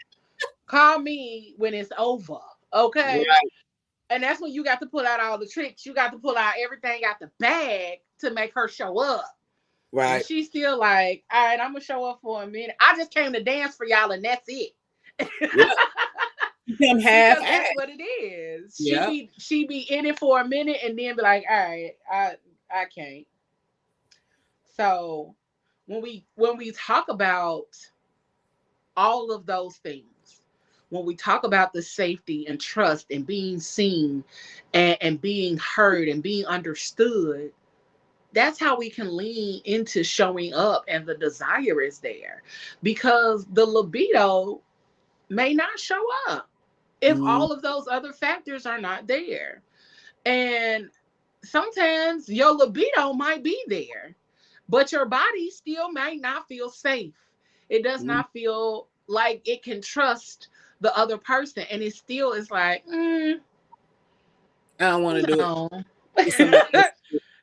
D: Call me when it's over, okay?
C: Right.
D: And that's when you got to pull out all the tricks. You got to pull out everything out the bag to make her show up. And
C: Right.
D: she's still like, all right, I'm gonna show up for a minute. I just came to dance for y'all, and that's it.
C: Yep. Become half
D: Because
C: ass.
D: that's what it is.
C: Yep.
D: She be in it for a minute and then be like, all right, I can't. So when we talk about all of those things, when we talk about the safety and trust and being seen and being heard and being understood, that's how we can lean into showing up and the desire is there, because the libido may not show up if
C: Mm-hmm.
D: all of those other factors are not there. And sometimes your libido might be there, but your body still might not feel safe. It does not feel like it can trust the other person. And it still is like,
C: I don't want to do it.
D: no.
C: It's somebody else.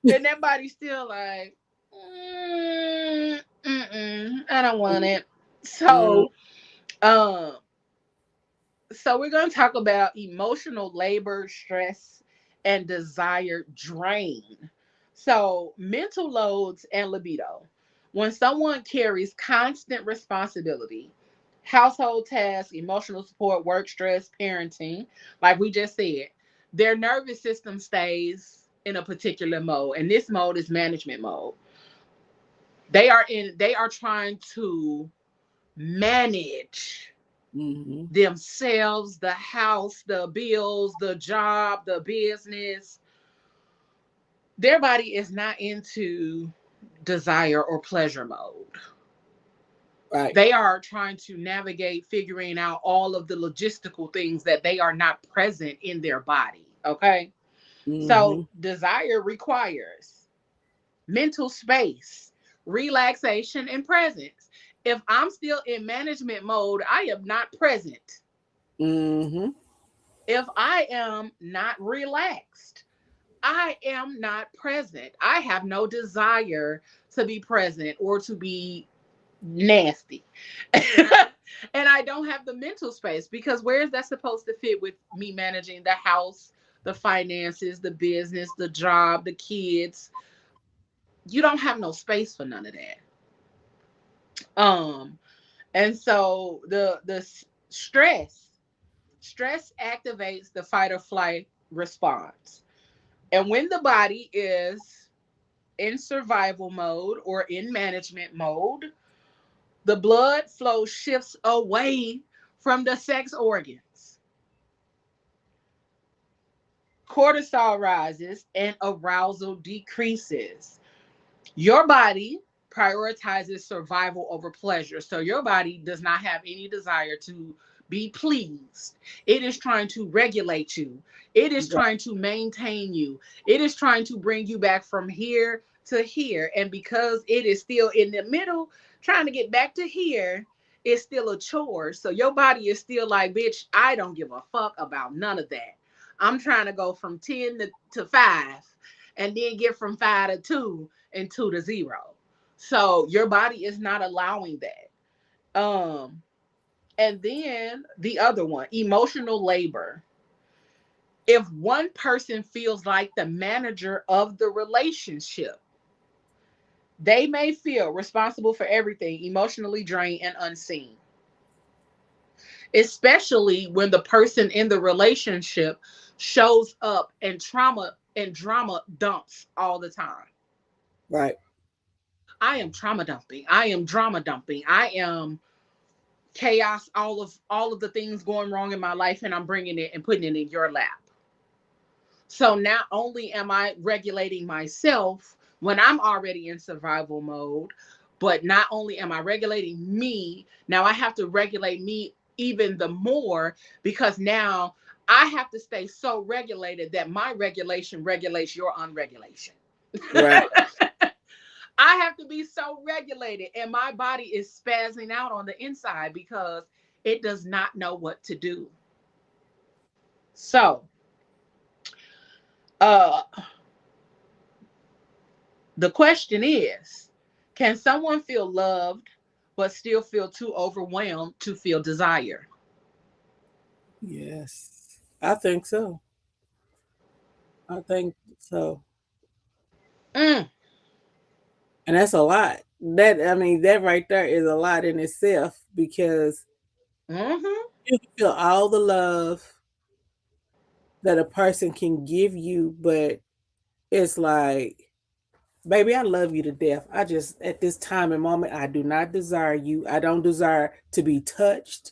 D: And that body's still like, I don't want it.
C: Mm-hmm.
D: Um, so we're going to talk about emotional labor, stress, and desire drain. So mental loads and libido. When someone carries constant responsibility, household tasks, emotional support, work stress, parenting, like we just said, their nervous system stays in a particular mode, and this mode is management mode. They are trying to manage
C: Mm-hmm.
D: themselves, the house, the bills, the job, the business. Their body is not into desire or pleasure mode.
C: Right.
D: They are trying to navigate figuring out all of the logistical things that they are not present in their body. Okay.
C: Mm-hmm.
D: So desire requires mental space, relaxation, and presence. If I'm still in management mode, I am not present.
C: Mm-hmm.
D: If I am not relaxed, I am not present. I have no desire to be present or to be nasty. And I don't have the mental space, because where is that supposed to fit with me managing the house, the finances, the business, the job, the kids? You don't have no space for none of that. Um and so the stress activates the fight or flight response. And when the body is in survival mode or in management mode, the blood flow shifts away from the sex organs. Cortisol rises and arousal decreases. Your body prioritizes survival over pleasure. So your body does not have any desire to be pleased. It is trying to regulate you. It is
C: Right.
D: trying to maintain you. It is trying to bring you back from here to here. And because it is still in the middle, trying to get back to here, it's still a chore. So your body is still like, bitch, I don't give a fuck about none of that. I'm trying to go from 10 to 5 and then get from 5 to 2 and 2 to 0. So your body is not allowing that. And then the other one, emotional labor. If one person feels like the manager of the relationship, they may feel responsible for everything, emotionally drained and unseen, especially when the person in the relationship shows up and trauma and drama dumps all the time.
C: Right.
D: I am trauma dumping. I am drama dumping. I am chaos, all of the things going wrong in my life, and I'm bringing it and putting it in your lap. So not only am I regulating myself when I'm already in survival mode, but not only am I regulating me, now I have to regulate me even the more, because now I have to stay so regulated that my regulation regulates your unregulation.
C: Right.
D: I have to be so regulated, and my body is spazzing out on the inside because it does not know what to do. So, uh, The question is, can someone feel loved but still feel too overwhelmed to feel desire?
C: Yes, I think so. I think so.
D: Mm.
C: And that's a lot. That right there is a lot in itself because
D: Mm-hmm.
C: you can feel all the love that a person can give you, but it's like, baby, I love you to death. I just, at this time and moment, I do not desire you. I don't desire to be touched.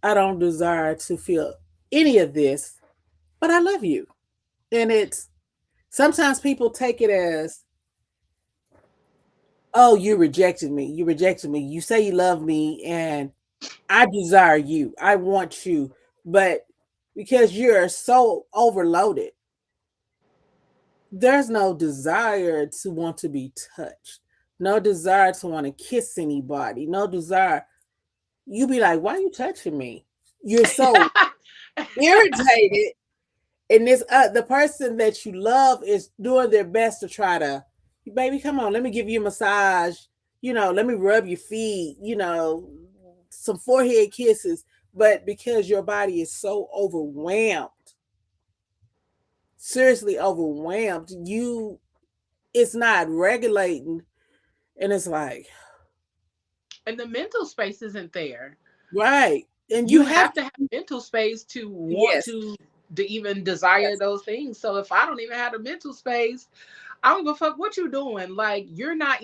C: I don't desire to feel any of this, but I love you. And it's sometimes people take it as, oh, you rejected me. You rejected me. You say you love me and I desire you. I want you. But because you're so overloaded, there's no desire to want to be touched, no desire to want to kiss anybody, no desire. You be like, why are you touching me? You're so irritated. And this the person that you love is doing their best to try to, baby, come on, let me give you a massage, let me rub your feet, some forehead kisses. But because your body is so overwhelmed, seriously overwhelmed, it's not regulating. And it's like,
D: And the mental space isn't there.
C: right. And you
D: You
C: have
D: have to have mental space to want
C: yes,
D: to even desire
C: yes,
D: those things. So if I don't even have the mental space, I don't give a fuck what you're doing. Like you're not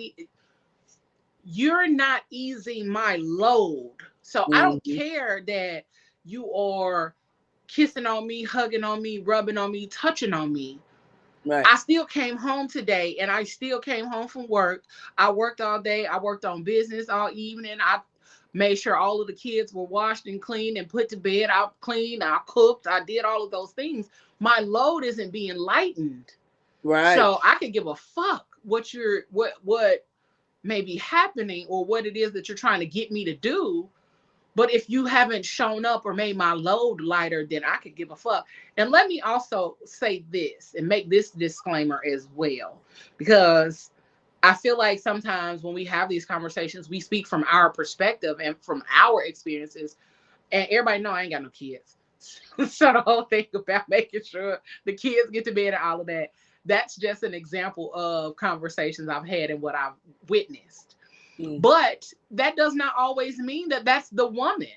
D: easing my load. So I don't
C: mhm,
D: care that you are kissing on me, hugging on me, rubbing on me, touching on me.
C: right,
D: I still came home today and I still came home from work. I worked all day. I worked on business all evening. I made sure all of the kids were washed and cleaned and put to bed. I cleaned, I cooked, I did all of those things. My load isn't being lightened.
C: right.
D: So I could give a fuck what may be happening or what it is that you're trying to get me to do. But if you haven't shown up or made my load lighter, then I could give a fuck. And let me also say this and make this disclaimer as well, because I feel like sometimes when we have these conversations, we speak from our perspective and from our experiences. And everybody know I ain't got no kids. So the whole thing about making sure the kids get to bed and all of that, that's just an example of conversations I've had and what I've witnessed.
C: Mm,
D: But that does not always mean that that's the woman,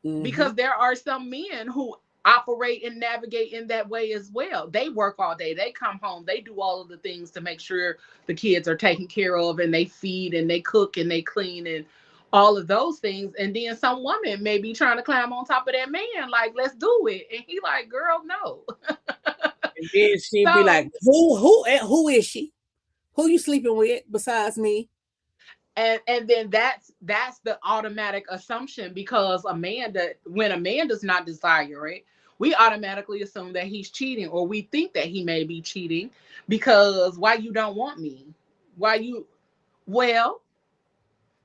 C: mm-hmm,
D: because there are some men who operate and navigate in that way as well. They work all day, they come home, they do all of the things to make sure the kids are taken care of, and they feed and they cook and they clean and all of those things. And then some woman may be trying to climb on top of that man, like, let's do it. And he like, girl, no.
C: and then she'd be like,
D: So
C: who is she? Who you sleeping with besides me?
D: and then that's the automatic assumption, because when a man does not desire it, we automatically assume that he's cheating, or we think that he may be cheating. Because why you don't want me? Why you? Well,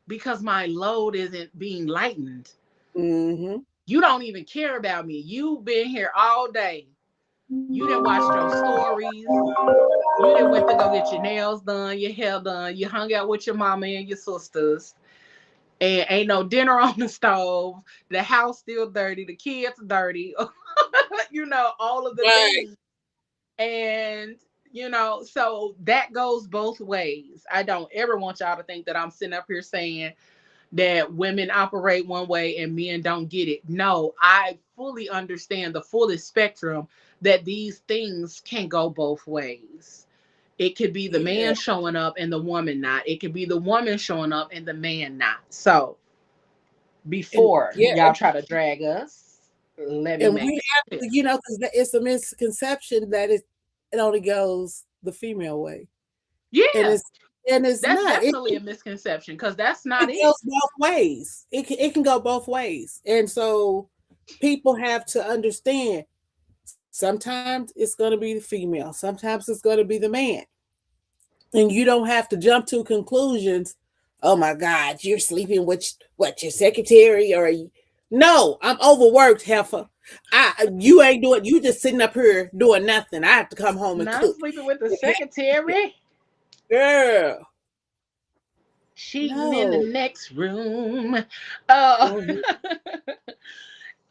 D: because my load isn't being lightened.
C: Mm-hmm.
D: You don't even care about me. You've been here all day. You didn't watch your stories. You didn't went to go get your nails done, your hair done. You hung out with your mama and your sisters, and ain't no dinner on the stove. The house still dirty. The kids dirty. All of the
C: Right.
D: things. And so that goes both ways. I don't ever want y'all to think that I'm sitting up here saying that women operate one way and men don't get it. No, I fully understand the fullest spectrum that these things can go both ways. It could be the
C: Yeah.
D: man showing up and the woman not. It could be the woman showing up and the man not. So
C: And
D: before
C: yeah,
D: y'all try to drag us, let me
C: and
D: make
C: we
D: it
C: have
D: clear.
C: to, because it's a misconception that it only goes the female way, and
D: Yeah,
C: it's
D: that's
C: not.
D: definitely a misconception, because that's
C: It
D: not it.
C: goes both ways. It can go both ways, and so people have to understand. Sometimes it's going to be the female. Sometimes it's going to be the man, and you don't have to jump to conclusions. Oh my God, you're sleeping with what, your secretary, or no? I'm overworked, heifer. You ain't doing. You just sitting up here doing nothing. I have to come home and
D: Not
C: cook.
D: sleeping with the secretary.
C: Girl,
D: Cheating in the
C: no.
D: next room. Uh,
C: Mhm.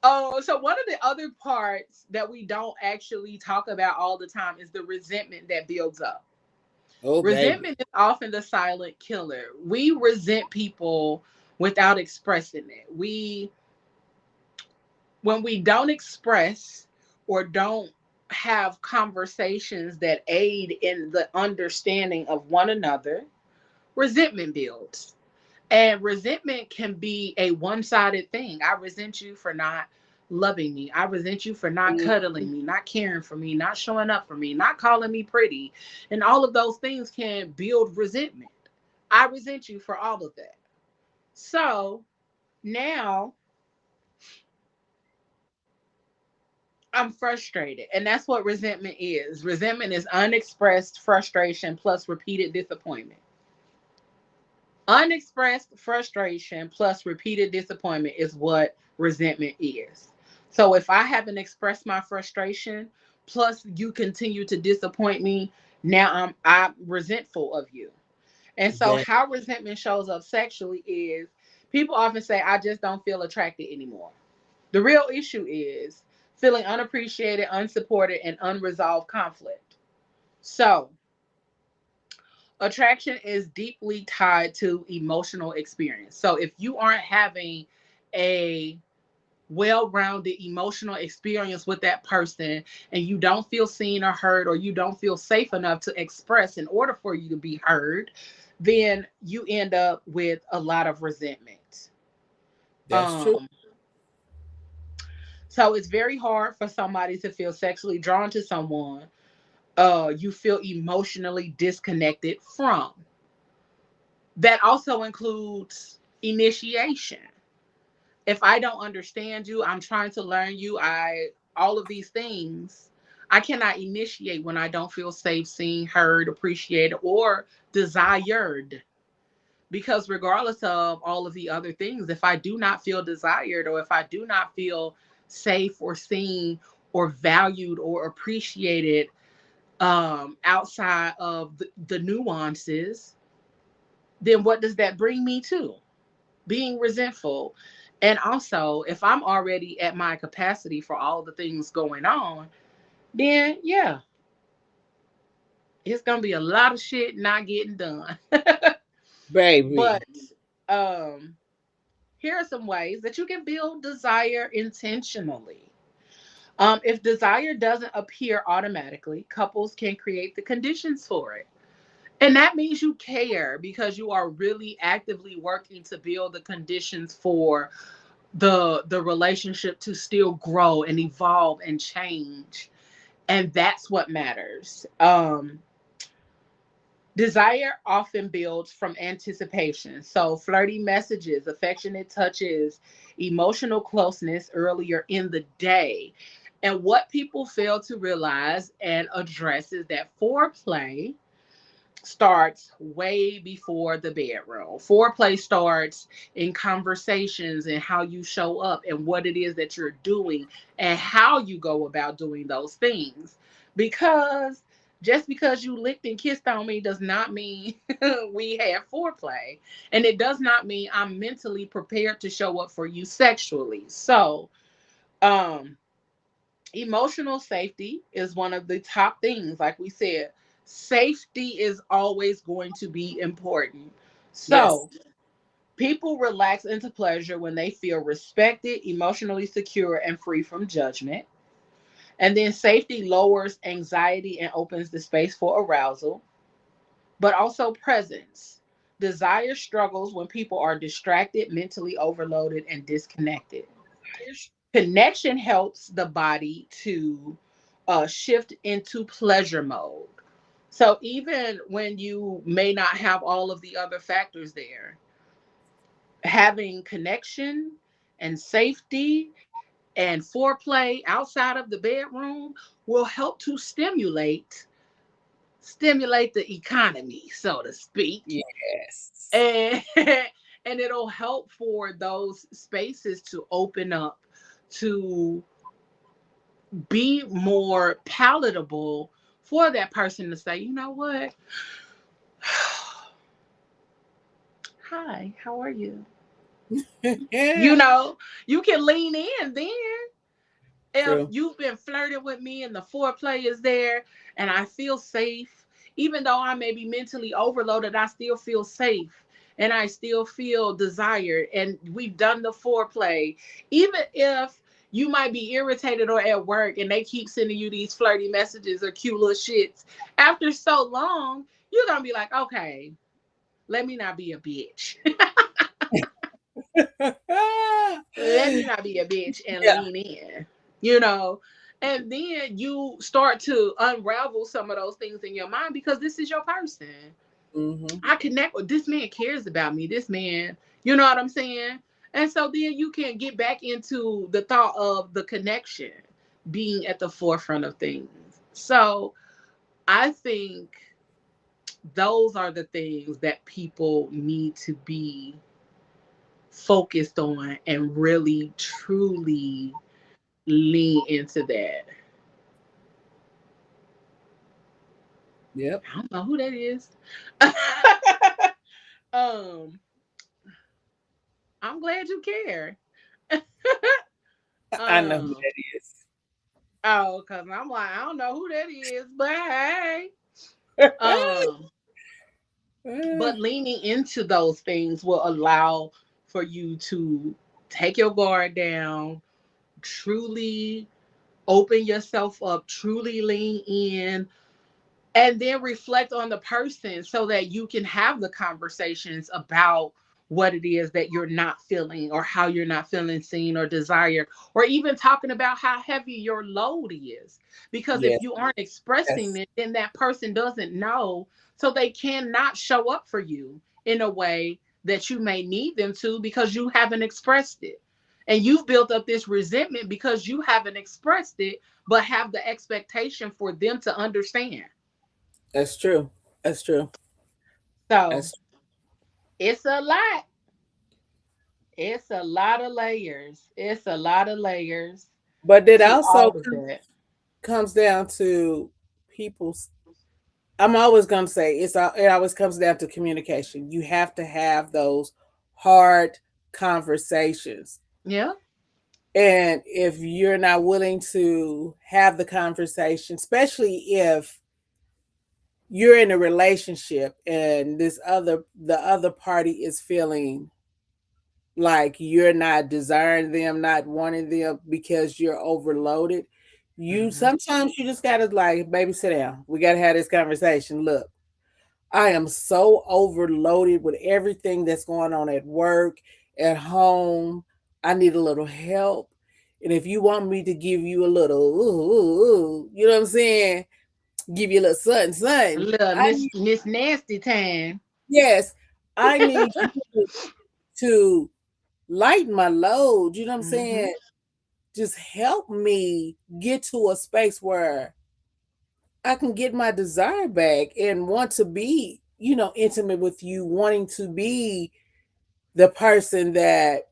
D: oh, so one of the other parts that we don't actually talk about all the time is the resentment that builds up.
C: Oh, baby.
D: Resentment is often the silent killer. We resent people without expressing it. When we don't express or don't have conversations that aid in the understanding of one another, resentment builds. And resentment can be a one sided thing. I resent you for not loving me. I resent you for not cuddling me, not caring for me, not showing up for me, not calling me pretty. And all of those things can build resentment. I resent you for all of that. So now I'm frustrated. And that's what resentment is. Resentment is unexpressed frustration plus repeated disappointment. Unexpressed frustration plus repeated disappointment is what resentment is. So if I haven't expressed my frustration, plus you continue to disappoint me, now I'm resentful of you. And so
C: That
D: how resentment shows up sexually is people often say, I just don't feel attracted anymore. The real issue is feeling unappreciated, unsupported, and unresolved conflict. So attraction is deeply tied to emotional experience. So if you aren't having a well-rounded emotional experience with that person and you don't feel seen or heard, or you don't feel safe enough to express in order for you to be heard, then you end up with a lot of resentment.
C: that's true.
D: Um so it's very hard for somebody to feel sexually drawn to someone you feel emotionally disconnected from. That also includes initiation. If I don't understand you, I'm trying to learn you, I all of these things, I cannot initiate when I don't feel safe, seen, heard, appreciated, or desired. Because regardless of all of the other things, if I do not feel desired, or if I do not feel safe or seen or valued or appreciated outside of the nuances, then what does that bring me to? Being resentful. And also, if I'm already at my capacity for all the things going on, then yeah, it's gonna be a lot of shit not getting done.
C: Baby.
D: But um here are some ways that you can build desire intentionally. If desire doesn't appear automatically, couples can create the conditions for it. And that means you care because you are really actively working to build the conditions for the relationship to still grow and evolve and change. And that's what matters. Desire often builds from anticipation. So flirty messages, affectionate touches, emotional closeness earlier in the day. And what people fail to realize and address is that foreplay starts way before the bedroom. Foreplay starts in conversations and how you show up and what it is that you're doing and how you go about doing those things. Because just because you licked and kissed on me does not mean we have foreplay. And it does not mean I'm mentally prepared to show up for you sexually. So, um, emotional safety is one of the top things. Like we said, safety is always going to be important.
C: Yes.
D: So people relax into pleasure when they feel respected, emotionally secure, and free from judgment. And then safety lowers anxiety and opens the space for arousal, but also presence. Desire struggles when people are distracted, mentally overloaded, and disconnected. Connection helps the body to shift into pleasure mode. So even when you may not have all of the other factors there, having connection and safety and foreplay outside of the bedroom will help to stimulate the economy, so to speak.
C: Yes.
D: And and it'll help for those spaces to open up to be more palatable for that person to say, you know what? hi, how are you? You
C: Yeah.
D: know, you can lean in then. If
C: True.
D: you've been flirting with me and the foreplay is there and I feel safe, even though I may be mentally overloaded, I still feel safe and I still feel desired. And we've done the foreplay. Even if you might be irritated or at work and they keep sending you these flirty messages or cute little shits, after so long, you're going to be like, okay, let me not be a bitch. Let me not be a bitch and
C: Yeah.
D: lean in, you know. And then you start to unravel some of those things in your mind because this is your person.
C: Mm-hmm.
D: I connect with this man, cares about me. This man, you know what I'm saying? And so then you can get back into the thought of the connection being at the forefront of things. So I think those are the things that people need to be focused on and really truly lean into that.
C: Yep.
D: I don't know who that is. um, I'm glad you care.
C: I know who
D: um,
C: that is.
D: oh, cause I'm like, I don't know who that is, but hey. Um, but leaning into those things will allow for you to take your guard down, truly open yourself up, truly lean in, and then reflect on the person so that you can have the conversations about what it is that you're not feeling or how you're not feeling seen or desired, or even talking about how heavy your load is, because if
C: Yes.
D: you aren't expressing
C: Yes.
D: it, then that person doesn't know, so they cannot show up for you in a way that you may need them to because you haven't expressed it, and you've built up this resentment because you haven't expressed it but have the expectation for them to understand.
C: That's true. That's true.
D: So
C: That's
D: it's a lot. It's a lot of layers. It's a lot of layers
C: but it
D: to
C: also
D: all of that.
C: comes down to people's. I'm always gonna say it always comes down to communication. You have to have those hard conversations.
D: Yeah.
C: And if you're not willing to have the conversation, especially if you're in a relationship and the other party is feeling like you're not desiring them, not wanting them because you're overloaded, you
D: Hmm.
C: sometimes you just gotta like, baby, sit down. We gotta have this conversation. Look, I am so overloaded with everything that's going on at work, at home. I need a little help. And if you want me to give you a little, you know what I'm saying? Give you a little something,
D: A
C: something.
D: little
C: I
D: Miss Nasty time.
C: yes, I need you to lighten my load. You know what I'm
D: Hmm.
C: saying? Just help me get to a space where I can get my desire back and want to be, intimate with you, wanting to be the person that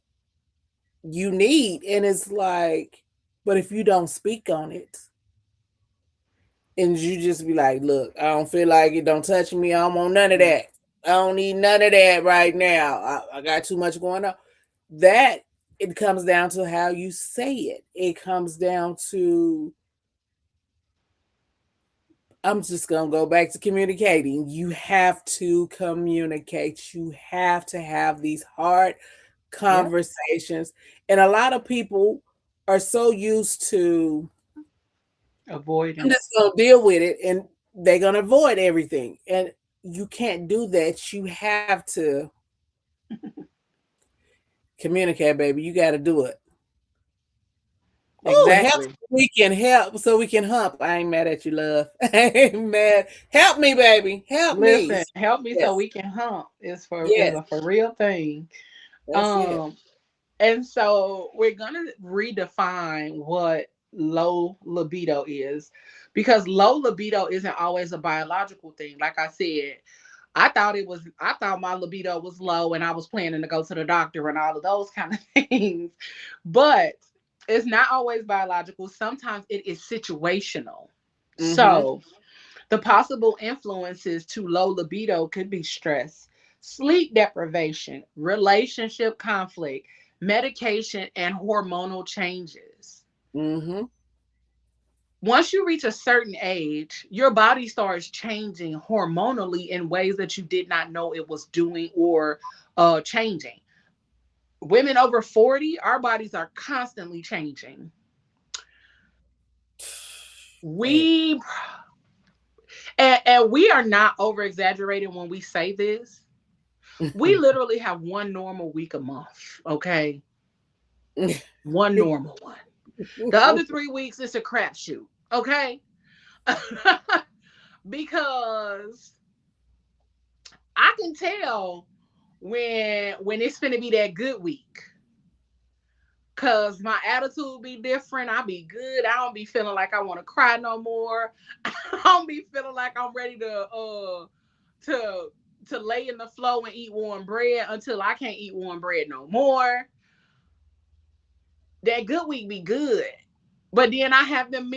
C: you need. And it's like, but if you don't speak on it and you just be like, look, I don't feel like it, don't touch me, I don't want none of that. I don't need none of that right now. I got too much going on. That it comes down to how you say it. It comes down to I'm just going to go back to communicating. You have to communicate. You have to have these hard
D: Yeah.
C: conversations. And a lot of people are so used to, I'm just
D: Avoidance.
C: going to deal with it and they're going to avoid everything. And you can't do that. You have to communicate, baby. You got to do it. Oh, help
D: Exactly.
C: so we can help so we can hump. I ain't mad at you, love. I ain't mad. Help me, baby. Help me.
D: Listen, help me so
C: Yes.
D: we can hump. It's
C: Yes.
D: a for real thing.
C: That's it.
D: Um, and so we're gonna redefine what low libido is, because low libido isn't always a biological thing. Like I said, I thought my libido was low and I was planning to go to the doctor and all of those kind of things. But it's not always biological. Sometimes it is situational.
C: Mm-hmm.
D: So the possible influences to low libido could be stress, sleep deprivation, relationship conflict, medication, and hormonal changes.
C: Mm-hmm.
D: Once you reach a certain age, your body starts changing hormonally in ways that you did not know it was doing or changing. Women over 40, our bodies are constantly changing.
C: Man.
D: We and we are not over exaggerating when we say this. We literally have one normal week a month, okay? One normal one. The other 3 weeks is a crapshoot, okay? Because I can tell when it's finna be that good week. Cause my attitude be different. I be good. I don't be feeling like I want to cry no more. I don't be feeling like I'm ready to to lay in the floor and eat warm bread until I can't eat warm bread no more. That good week be good. But then I have them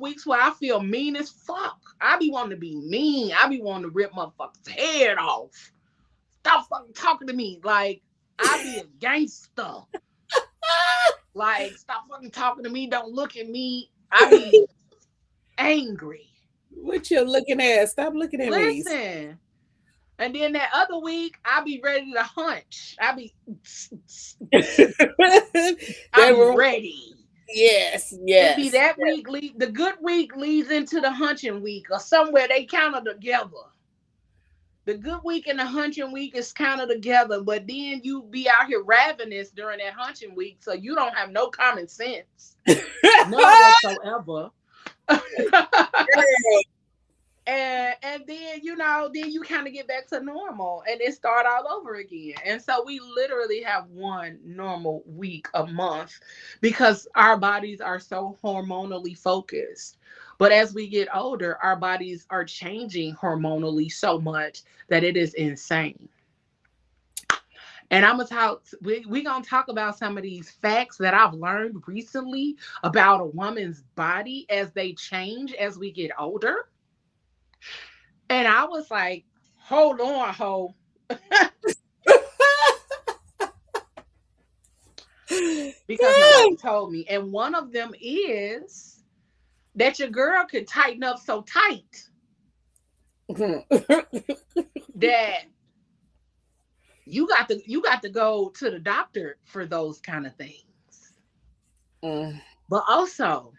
D: weeks where I feel mean as fuck. I be wanting to be mean. I be wanting to rip motherfuckers' head off. Stop fucking talking to me. Like, I be a gangster. Like, stop fucking talking to me. Don't look at me. I be angry.
C: What you looking at? Stop looking at me.
D: Listen. And then that other week, I be ready to hunch. I be ready.
C: Yes,
D: It be
C: yes.
D: that week. The good week leads into the hunching week, or somewhere they kind of together. The good week and the hunching week is kind of together, but then you be out here ravenous during that hunching week, so you don't have no common sense, none whatsoever. And then then you kind of get back to normal, and it start all over again. And so we literally have one normal week a month because our bodies are so hormonally focused. But as we get older, our bodies are changing hormonally so much that it is insane. And we gonna talk about some of these facts that I've learned recently about a woman's body as they change as we get older. And I was like, hold on, ho. Because nobody told me. And one of them is that your girl could tighten up so tight that you got to go to the doctor for those kind of things. But also,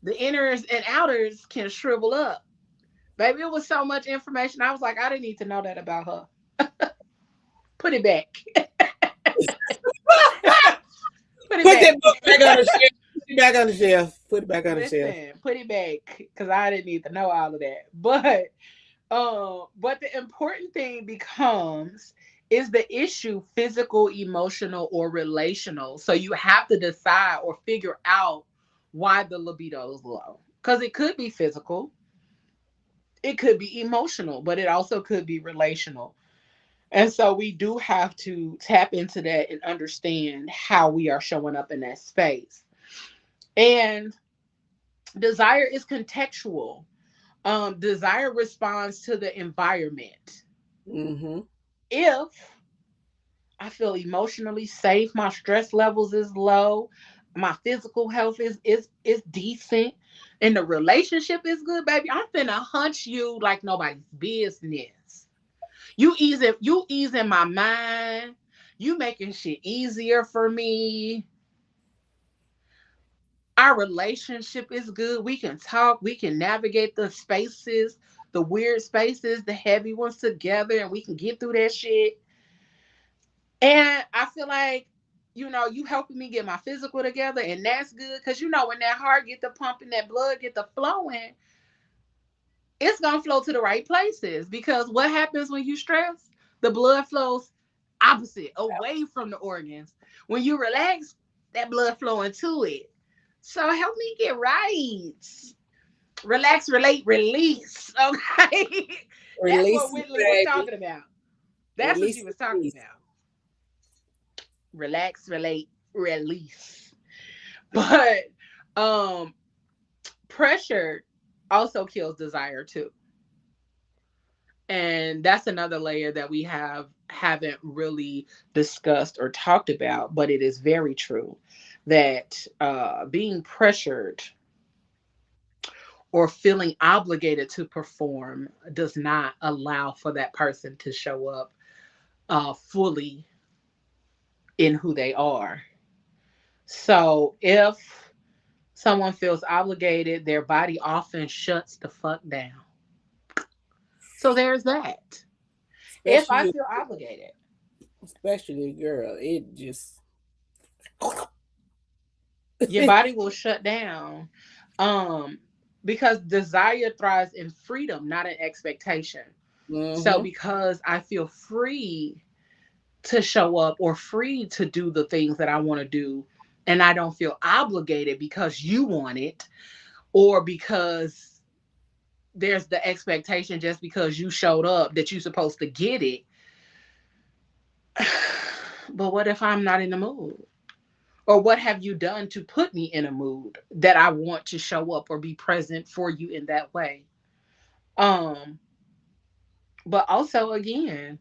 D: the inners and outers can shrivel up. Baby, it was so much information. I was like, I didn't need to know that about her. Put it back. Put
C: that book back on the shelf. Put it back on the shelf. Put it back on the shelf.
D: Put it back, because I didn't need to know all of that. But the important thing becomes, is the issue physical, emotional, or relational? So you have to decide or figure out why the libido is low. Because it could be physical, it could be emotional, but it also could be relational. And so we do have to tap into that and understand how we are showing up in that space. And desire is contextual. Desire responds to the environment.
C: Mm-hmm.
D: If I feel emotionally safe, my stress levels is low, my physical health is decent, and the relationship is good, baby, I'm finna hunch you like nobody's business. You easing my mind. You making shit easier for me. Our relationship is good. We can talk. We can navigate the spaces, the weird spaces, the heavy ones together, and we can get through that shit. And I feel like, you helping me get my physical together, and that's good. Because, when that heart get the pumping, that blood get the flowing, it's going to flow to the right places. Because what happens when you stress? The blood flows opposite, away from the organs. When you relax, that blood flowing to it. So help me get right. Relax, relate, release. Okay. That's
C: Release
D: what
C: it,
D: Whitley was
C: baby.
D: talking about. That's what
C: Release
D: she was
C: it,
D: talking
C: please.
D: about. Relax, relate, release. But pressure also kills desire too. And that's another layer that we haven't really discussed or talked about, but it is very true that being pressured or feeling obligated to perform does not allow for that person to show up fully in who they are. So if someone feels obligated, their body often shuts the fuck down. So there's that. If I
C: especially
D: feel obligated,
C: especially a girl. It just
D: your body will shut down. Um, because desire thrives in freedom, not in expectation. So
C: mm-hmm.
D: because I feel free to show up or free to do the things that I want to do, and I don't feel obligated because you want it, or because there's the expectation just because you showed up that you're supposed to get it. But what if I'm not in the mood? Or what have you done to put me in a mood that I want to show up or be present for you in that way? Um, but also again,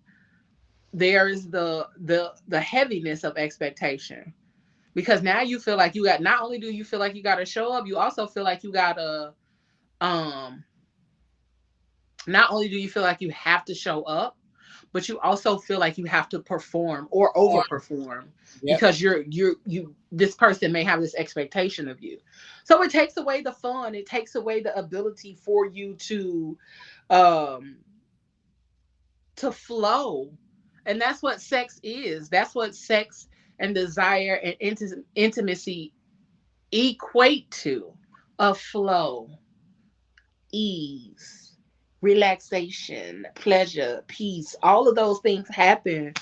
D: there is the heaviness of expectation. Because now you feel like you got, not only do you feel like you gotta show up, you also feel like you gotta um not only do you feel like you have to show up, but you also feel like you have to perform or overperform
C: Yep.
D: because you this person may have this expectation of you. So it takes away the fun, it takes away the ability for you um to flow. And that's what sex is. That's what sex and desire and intimacy equate to: a flow, ease, relaxation, pleasure, peace. All of those things happen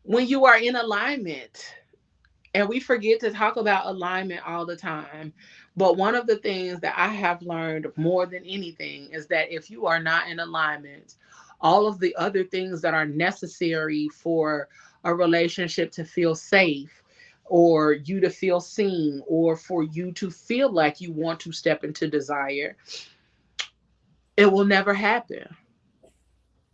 D: when you are in alignment. And we forget to talk about alignment all the time. But one of the things that I have learned more than anything is that if you are not in alignment, all of the other things that are necessary for a relationship to feel safe, or you to feel seen, or for you to feel like you want to step into desire, it will never happen.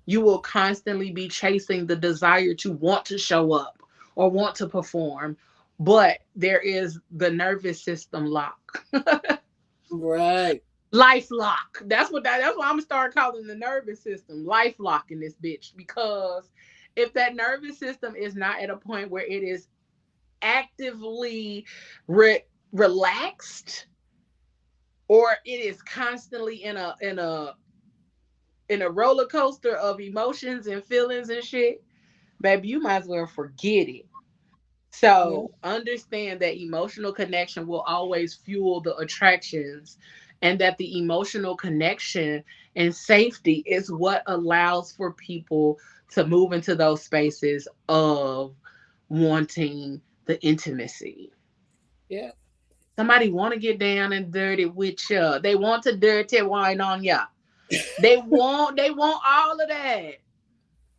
D: You will constantly be chasing the desire to want to show up or want to perform, but there is the nervous system lock.
C: Right.
D: Life lock. That's what I'm gonna start calling the nervous system. Life lock in this bitch. Because if that nervous system is not at a point where it is actively relaxed, or it is constantly in a roller coaster of emotions and feelings and shit, baby, you might as well forget it.
C: Yeah.
D: So understand that emotional connection will always fuel the attractions, and that the emotional connection and safety is what allows for people to move into those spaces of wanting the intimacy.
C: Yeah.
D: Somebody want to get down and dirty with you. They want to dirty wine on ya. They want all of that.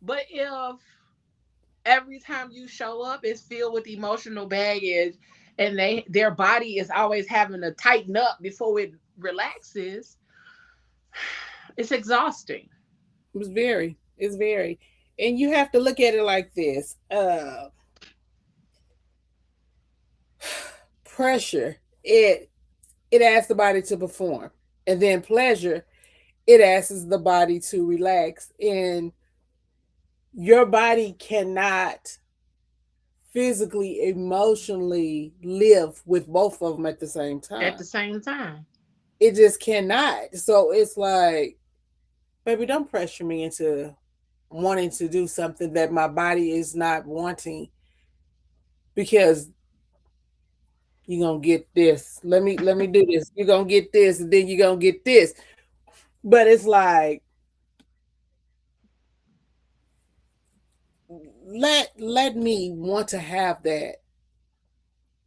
D: But if every time you show up is filled with emotional baggage, and their body is always having to tighten up before it relaxes, it's exhausting.
C: It's very, and you have to look at it like this. Pressure, it asks the body to perform, and then pleasure, it asks the body to relax. And your body cannot physically, emotionally live with both of them at the same
D: At
C: time.
D: the same time,
C: It just cannot. So it's like, baby, don't pressure me into wanting to do something that my body is not wanting, because you're gonna get this. Let me do this. You're gonna get this, and then you're gonna get this. But it's like, let me want to have that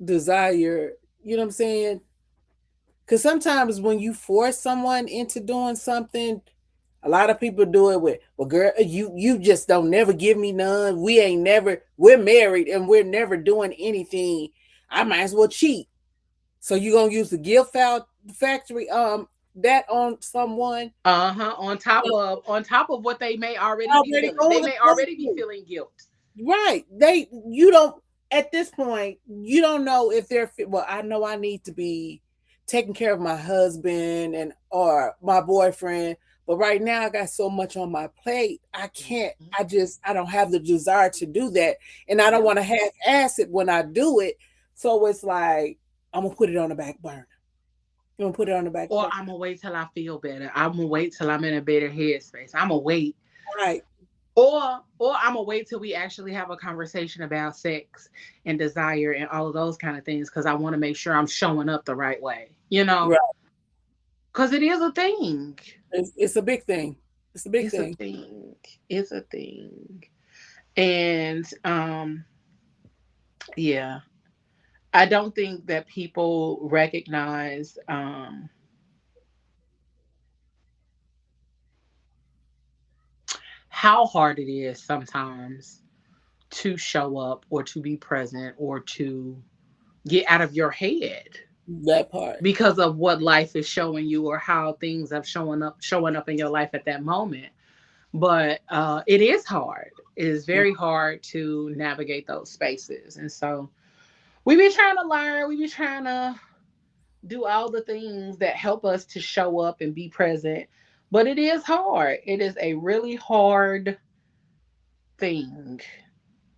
C: desire. You know what I'm saying? Because sometimes when you force someone into doing something, a lot of people do it with, well, girl, you just don't never give me none. We're married and we're never doing anything. I might as well cheat. So you gonna use the factory that on someone.
D: On top of what they may already be
C: Already
D: feeling. They
C: going
D: may already be
C: through.
D: feeling guilt.
C: Right. You don't, at this point, you don't know if they're, well, I know I need to be taking care of my husband and or my boyfriend, but right now I got so much on my plate. I can't, I don't have the desire to do that. And I don't
D: Yeah.
C: want to half-ass it when I do it. So it's like, I'm going to put it on the back burner. I'm going to put it on the back
D: Or
C: burner.
D: I'm gonna wait till I feel better. I'm gonna wait till I'm in a better headspace. I'm gonna wait.
C: Right.
D: Or I'm gonna wait till we actually have a conversation about sex and desire and all of those kind of things because I want to make sure I'm showing up the right way.
C: Right.
D: Because it is a thing.
C: It's a big thing. It's a big
D: It's a
C: thing.
D: thing. It's a thing. And yeah, I don't think that people recognize how hard it is sometimes to show up or to be present or to get out of your head
C: That part.
D: because of what life is showing you or how things have showing up in your life at that moment. But it is hard. It is very hard to navigate those spaces. And so we be trying to learn, we be trying to do all the things that help us to show up and be present. But it is hard. It is a really hard thing.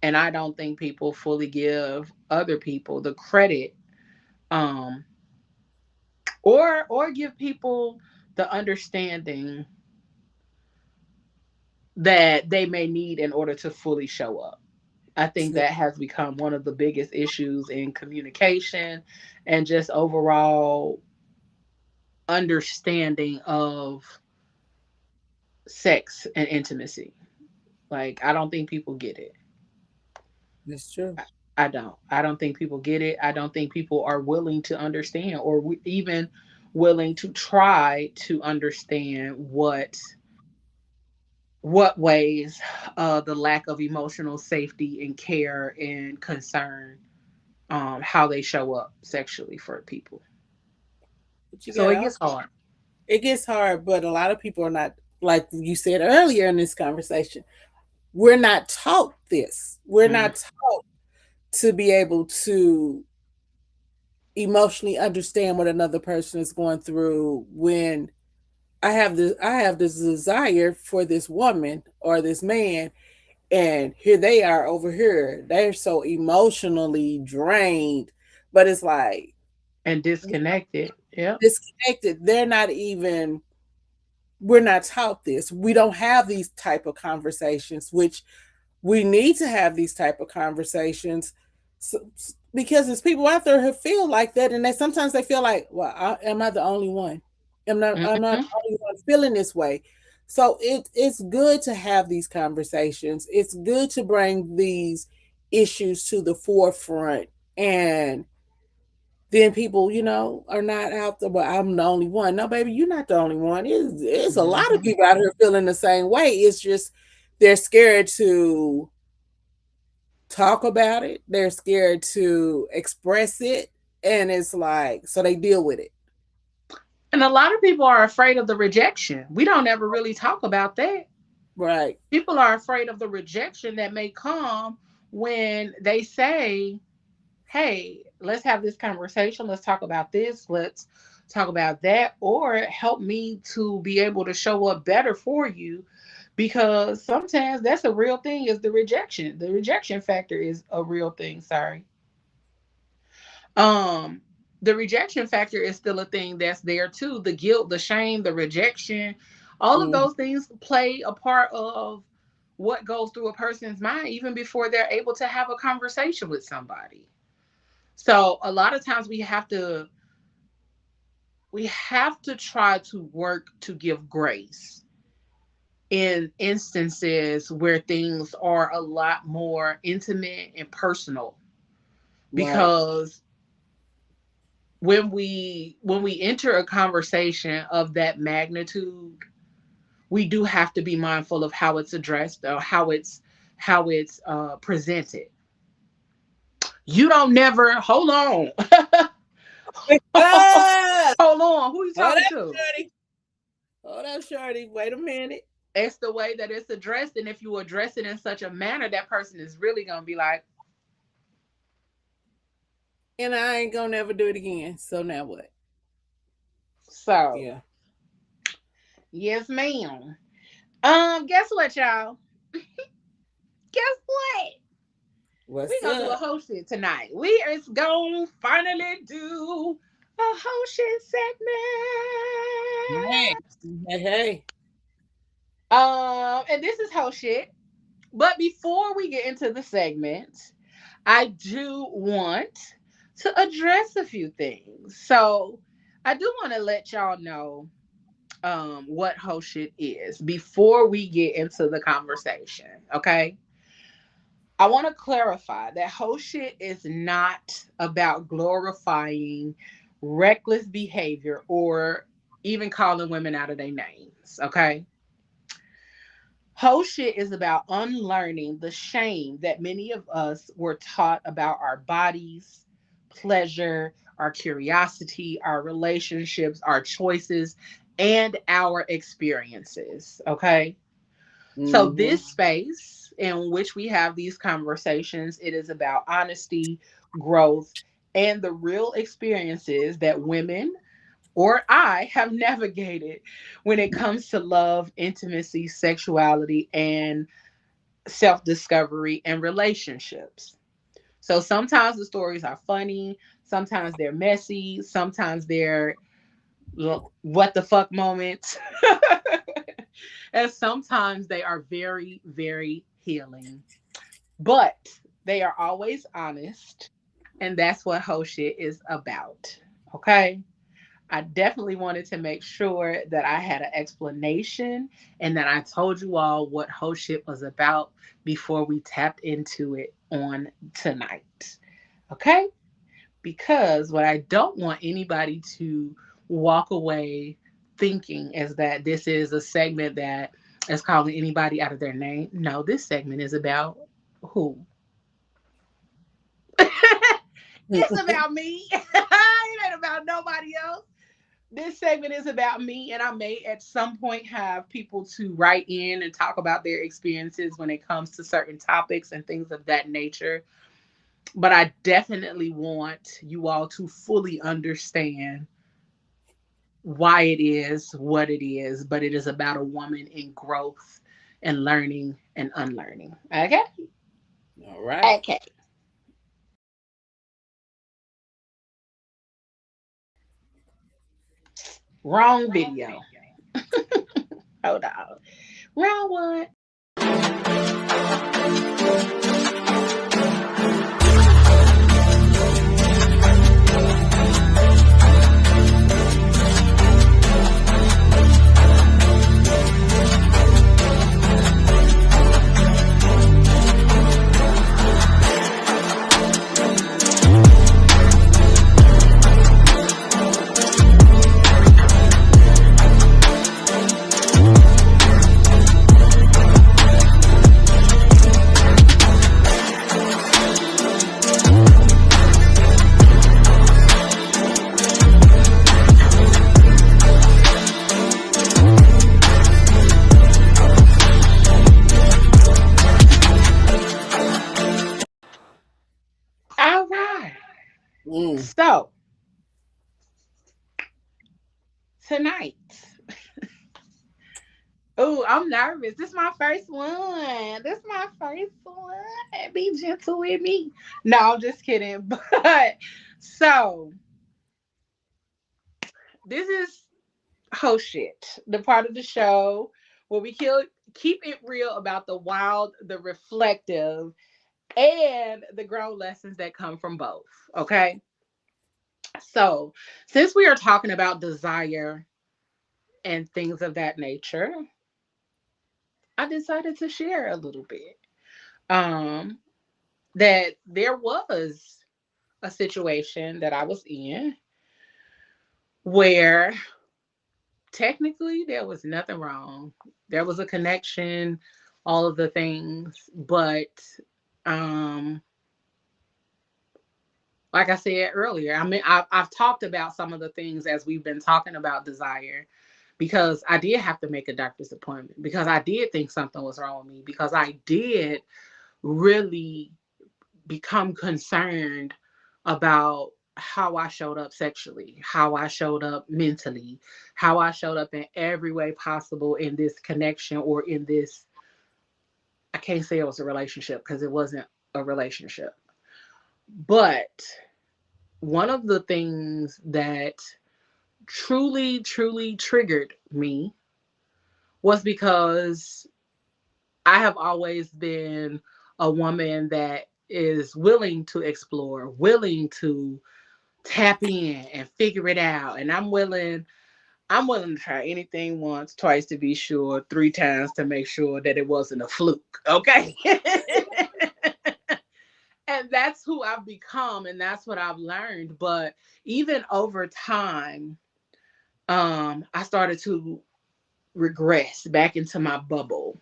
D: And I don't think people fully give other people the credit, um, or give people the understanding that they may need in order to fully show up. I think that has become one of the biggest issues in communication and just overall understanding of sex and intimacy. Like, I don't think people get it.
C: It's true.
D: I don't. I don't think people get it. I don't think people are willing to understand or even willing to try to understand what ways the lack of emotional safety and care and concern, how they show up sexually for people.
C: But you
D: So
C: got
D: it
C: out.
D: gets hard.
C: It gets hard, but a lot of people are not, like you said earlier in this conversation, we're not taught this. We're
D: Mm.
C: not taught to be able to emotionally understand what another person is going through when I have this desire for this woman or this man, and here they are over here. They're so emotionally drained, but it's like
D: And disconnected. Yep.
C: disconnected. They're not even, we're not taught this. We don't have these type of conversations, which we need to have these type of conversations, so, because there's people out there who feel like that, and they sometimes they feel like, well, am I the only one? I'm not
D: Hmm.
C: the only one feeling this way. So it's good to have these conversations. It's good to bring these issues to the forefront, and then people, are not out there. Well, I'm the only one. No, baby, you're not the only one. It's a lot of
D: Hmm.
C: people out here feeling the same way. It's just they're scared to talk about it. They're scared to express it, and it's like, so they deal with it.
D: And a lot of people are afraid of the rejection. We don't ever really talk about that.
C: Right.
D: People are afraid of the rejection that may come when they say, hey, let's have this conversation. Let's talk about this. Let's talk about that. Or help me to be able to show up better for you. Because sometimes that's a real thing, is the rejection. The rejection factor is a real thing. Sorry. Um, the rejection factor is still a thing that's there too. The guilt, the shame, the rejection, all of
C: Mm.
D: those things play a part of what goes through a person's mind even before they're able to have a conversation with somebody. So a lot of times we have to try to work to give grace in instances where things are a lot more intimate and personal,
C: Right.
D: because when we enter a conversation of that magnitude, we do have to be mindful of how it's addressed or how it's presented. You don't never hold on.
C: Ah!
D: Hold on, who you
C: Hold
D: talking
C: up,
D: to?
C: shorty. Hold up, shorty. Wait a minute.
D: It's the way that it's addressed, and if you address it in such a manner, that person is really gonna be like,
C: And I ain't gonna never do it again. So now what?
D: so
C: Yeah.
D: yes, ma'am. Guess what, y'all? Guess what? We
C: What's
D: gonna do a
C: up?
D: whole shit tonight. We is gonna finally do a whole shit
C: Hey,
D: segment.
C: hey, hey.
D: And this is whole shit. But before we get into the segment, I do want to address a few things. So I do want to let y'all know what whole shit is before we get into the conversation. Okay. I want to clarify that whole shit is not about glorifying reckless behavior or even calling women out of their names. Okay. Whole shit is about unlearning the shame that many of us were taught about our bodies, pleasure, our curiosity, our relationships, our choices, and our experiences. Okay. So,
C: Mm-hmm.
D: this space in which we have these conversations, it is about honesty, growth, and the real experiences that women or I have navigated when it comes to love, intimacy, sexuality, and self discovery and relationships. So sometimes the stories are funny, sometimes they're messy, sometimes they're what the fuck moments, and sometimes they are very, very healing. But they are always honest, and that's what whole shit is about. Okay. I definitely wanted to make sure that I had an explanation and that I told you all what whole shit was about before we tapped into it on tonight. Okay? Because what I don't want anybody to walk away thinking is that this is a segment that is calling anybody out of their name. No, this segment is about who? It's about me. It ain't about nobody else. This segment is about me, and I may at some point have people to write in and talk about their experiences when it comes to certain topics and things of that nature. But I definitely want you all to fully understand why it is what it is, but it is about a woman in growth and learning and unlearning. Okay?
C: All right.
D: Okay. Wrong video. Hold on. Round one. All right.
C: Mm.
D: So tonight. Oh, I'm nervous. This is my first one. This is my first one. Be gentle with me. No, I'm just kidding. But so this is whole shit. The part of the show where keep it real about the wild, the reflective, and the grown lessons that come from both. Okay. So since we are talking about desire and things of that nature, I decided to share a little bit. Um, that there was a situation that I was in where technically there was nothing wrong. There was a connection, all of the things, but um like I said earlier, I mean, I've talked about some of the things as we've been talking about desire, because I did have to make a doctor's appointment, because I did think something was wrong with me, because I did really become concerned about how I showed up sexually, how I showed up mentally, how I showed up in every way possible in this connection, or in this, I can't say it was a relationship because it wasn't a relationship. But one of the things that truly, truly triggered me was because I have always been a woman that is willing to explore, willing to tap in and figure it out. And I'm willing to try anything once, twice to be sure, three times to make sure that it wasn't a fluke. Okay. And that's who I've become, and that's what I've learned. But even over time, I started to regress back into my bubble.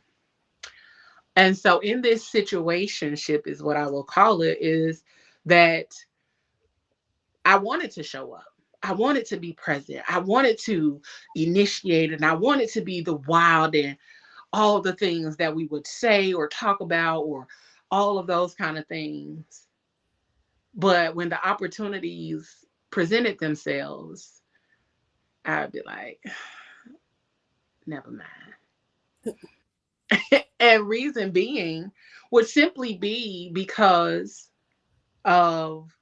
D: And so in this situationship is what I will call it, is that I wanted to show up. I wanted to be present. I wanted to initiate, and I wanted to be the wild and all the things that we would say or talk about, or all of those kind of things. But when the opportunities presented themselves, I'd be like, never mind. And reason being would simply be because of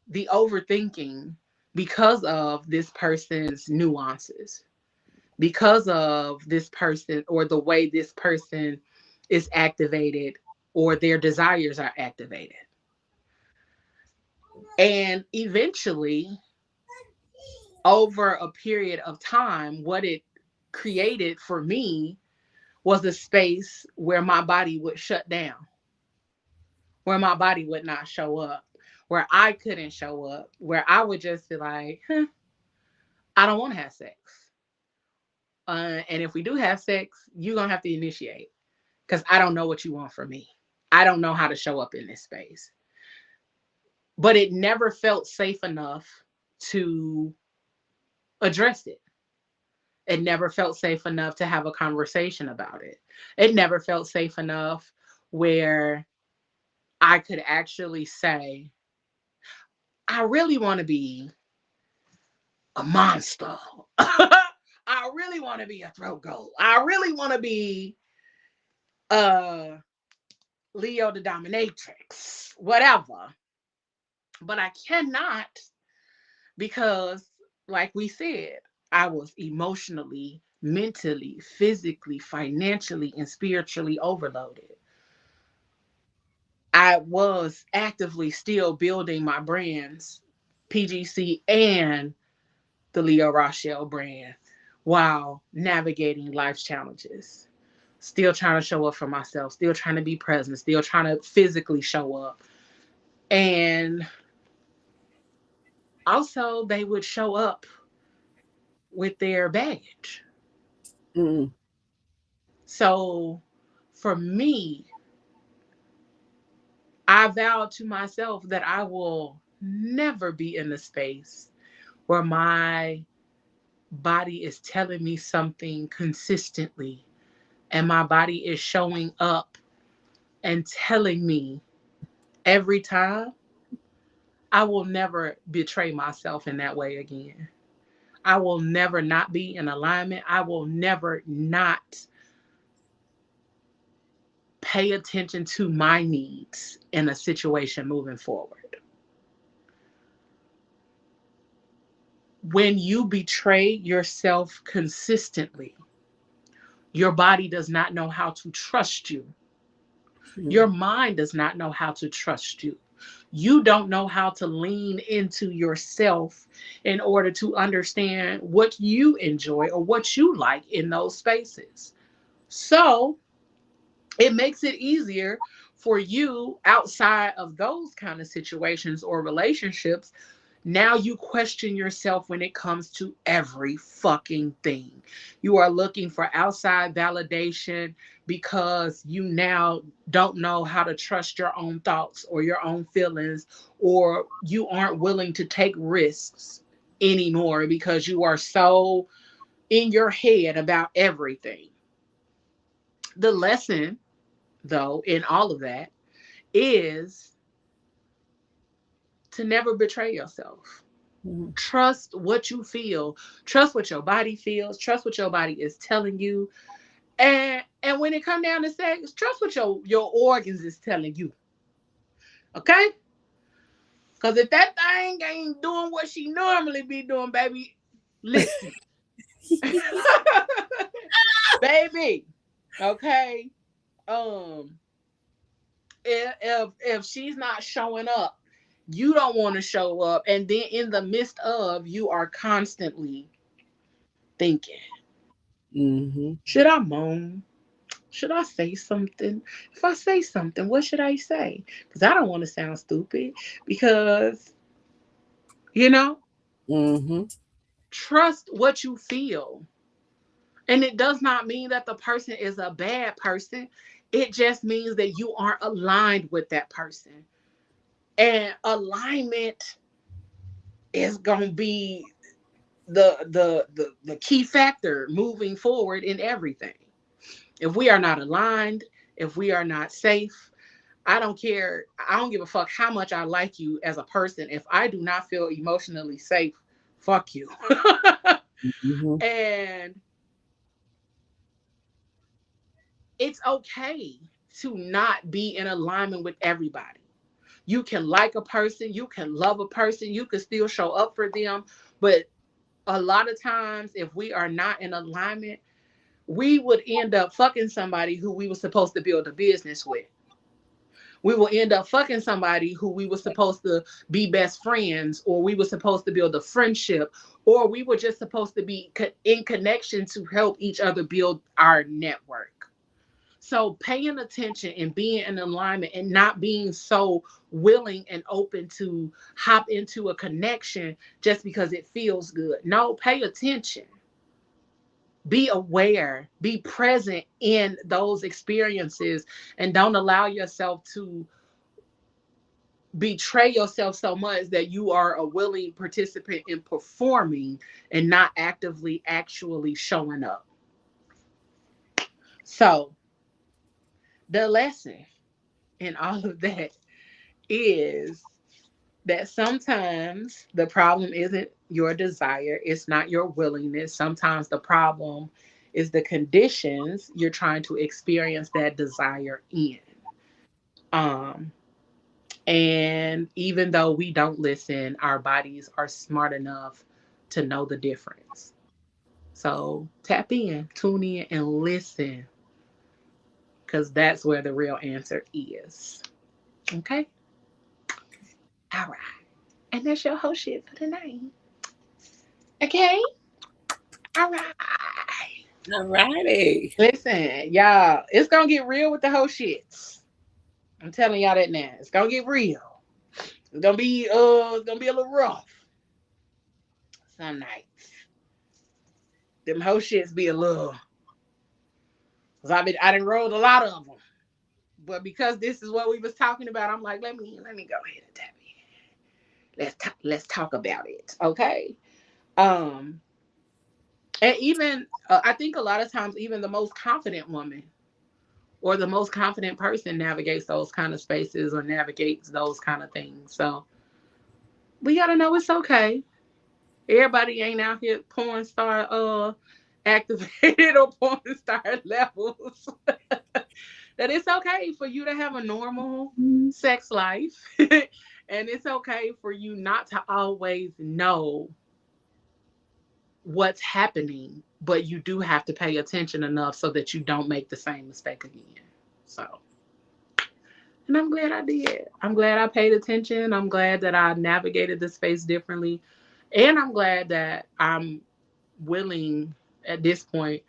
D: the overthinking, because of this person's nuances, because of this person, or the way this person is activated, or their desires are activated. And eventually, over a period of time, what it created for me was a space where my body would shut down, where my body would not show up, where I couldn't show up, where I would just be like, I don't want to have sex. And if we do have sex, you're going to have to initiate, because I don't know what you want from me. I don't know how to show up in this space. But it never felt safe enough to address it. It never felt safe enough to have a conversation about it. It never felt safe enough where I could actually say, I really want to be a monster. I really want to be a throat goat. I really want to be uh Leo the dominatrix, whatever. But I cannot, because, like we said, I was emotionally, mentally, physically, financially, and spiritually overloaded. I was actively still building my brands, PGC and the Leo Rochelle brand, while navigating life's challenges. Still trying to show up for myself, still trying to be present, still trying to physically show up. And also, they would show up with their baggage.
C: Mm.
D: So for me, I vowed to myself that I will never be in a space where my body is telling me something consistently, and my body is showing up and telling me every time. I will never betray myself in that way again. I will never not be in alignment. I will never not pay attention to my needs in a situation moving forward. When you betray yourself consistently, your body does not know how to trust you. Your mind does not know how to trust you. You don't know how to lean into yourself in order to understand what you enjoy or what you like in those spaces. So it makes it easier for you outside of those kind of situations or relationships Now you question yourself when it comes to every fucking thing. You are looking for outside validation because you now don't know how to trust your own thoughts or your own feelings, or you aren't willing to take risks anymore because you are so in your head about everything. The lesson, though, in all of that is to never betray yourself.
C: Mhm.
D: Trust what you feel. Trust what your body feels. Trust what your body is telling you. And when it come down to sex, trust what your organs is telling you. Okay? Because if that thing ain't doing what she normally be doing, baby, listen. Baby. Okay. Um, if she's not showing up, you don't want to show up. And then in the midst of, you are constantly thinking,
C: Mhm.
D: should I moan? Should I say something? If I say something, what should I say? Because I don't want to sound stupid. Because, you know,
C: Mhm.
D: trust what you feel. And it does not mean that the person is a bad person. It just means that you aren't aligned with that person. And alignment is going to be the key factor moving forward in everything. If we are not aligned, if we are not safe, I don't care. I don't give a fuck how much I like you as a person. If I do not feel emotionally safe, fuck you.
C: Mhm.
D: And it's okay to not be in alignment with everybody. You can like a person, you can love a person, you can still show up for them. But a lot of times, if we are not in alignment, we would end up fucking somebody who we were supposed to build a business with. We will end up fucking somebody who we were supposed to be best friends, or we were supposed to build a friendship, or we were just supposed to be in connection to help each other build our network. So paying attention and being in alignment and not being so willing and open to hop into a connection just because it feels good. No, pay attention. Be aware, be present in those experiences, and don't allow yourself to betray yourself so much that you are a willing participant in performing and not actively actually showing up. So, the lesson in all of that is that sometimes the problem isn't your desire, it's not your willingness. Sometimes the problem is the conditions you're trying to experience that desire in. Um, And even though we don't listen, our bodies are smart enough to know the difference. So tap in, tune in, and listen, because that's where the real answer is. Okay? All right. And that's your whole shit for tonight. Okay? All right.
C: All righty.
D: Listen, y'all, it's going to get real with the whole shits. I'm telling y'all that now. It's going to get real. It's gonna be a little rough some nights. Them whole shits be a little. Cause I done rolled a lot of them, but because this is what we was talking about, I'm like, let me go ahead and tap in. Let's talk about it, okay? Um, and even I think a lot of times, even the most confident woman or the most confident person navigates those kind of spaces or navigates those kind of things. So we gotta know it's okay. Everybody ain't out here porn star activated or porn star levels. That it's okay for you to have a normal sex life. And it's okay for you not to always know what's happening, but you do have to pay attention enough so that you don't make the same mistake again. So, and I'm glad I did. I'm glad I paid attention. I'm glad that I navigated the space differently. And I'm glad that I'm willing at this point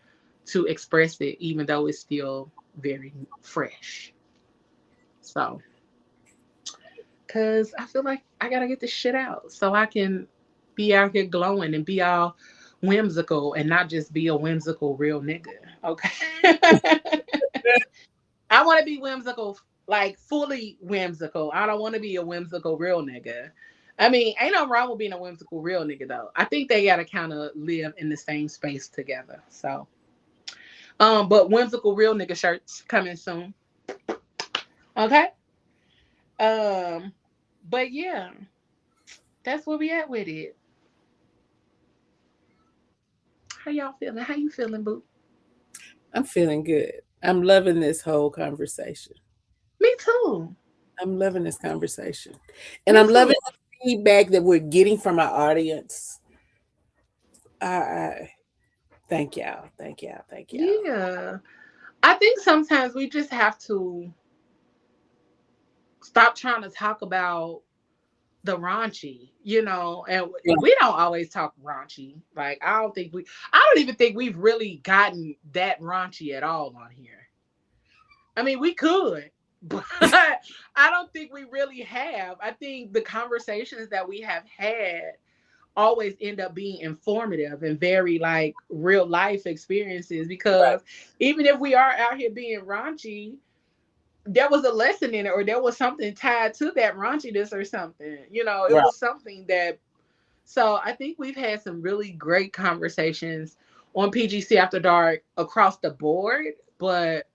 D: to express it, even though it's still very fresh. So, because I feel like I gotta get this shit out so I can be out here glowing and be all whimsical and not just be a whimsical real nigga. Okay. I want to be whimsical, like fully whimsical. I don't want to be a whimsical real nigga. I mean, ain't no wrong with being a whimsical real nigga though. I think they gotta kind of live in the same space together. So, but whimsical real nigga shirts coming soon. Okay. Um, but yeah, that's where we at with it. How y'all feeling? How you feeling, boo?
C: I'm feeling good. I'm loving this whole conversation.
D: Me too.
C: I'm loving this conversation. And
D: Me
C: I'm
D: too.
C: loving the feedback that we're getting from our audience. I thank y'all. Thank y'all. Thank y'all.
D: Yeah. I think sometimes we just have to stop trying to talk about the raunchy, and
C: Yeah.
D: we don't always talk raunchy. Like I don't even think we've really gotten that raunchy at all on here. I mean, we could, but I don't think we really have. I think the conversations that we have had always end up being informative and very like real life experiences
C: Right.
D: because even if we are out here being raunchy, there was a lesson in it or there was something tied to that raunchiness or something. It
C: Right.
D: was something that so I think we've had some really great conversations on PGC After Dark across the board, but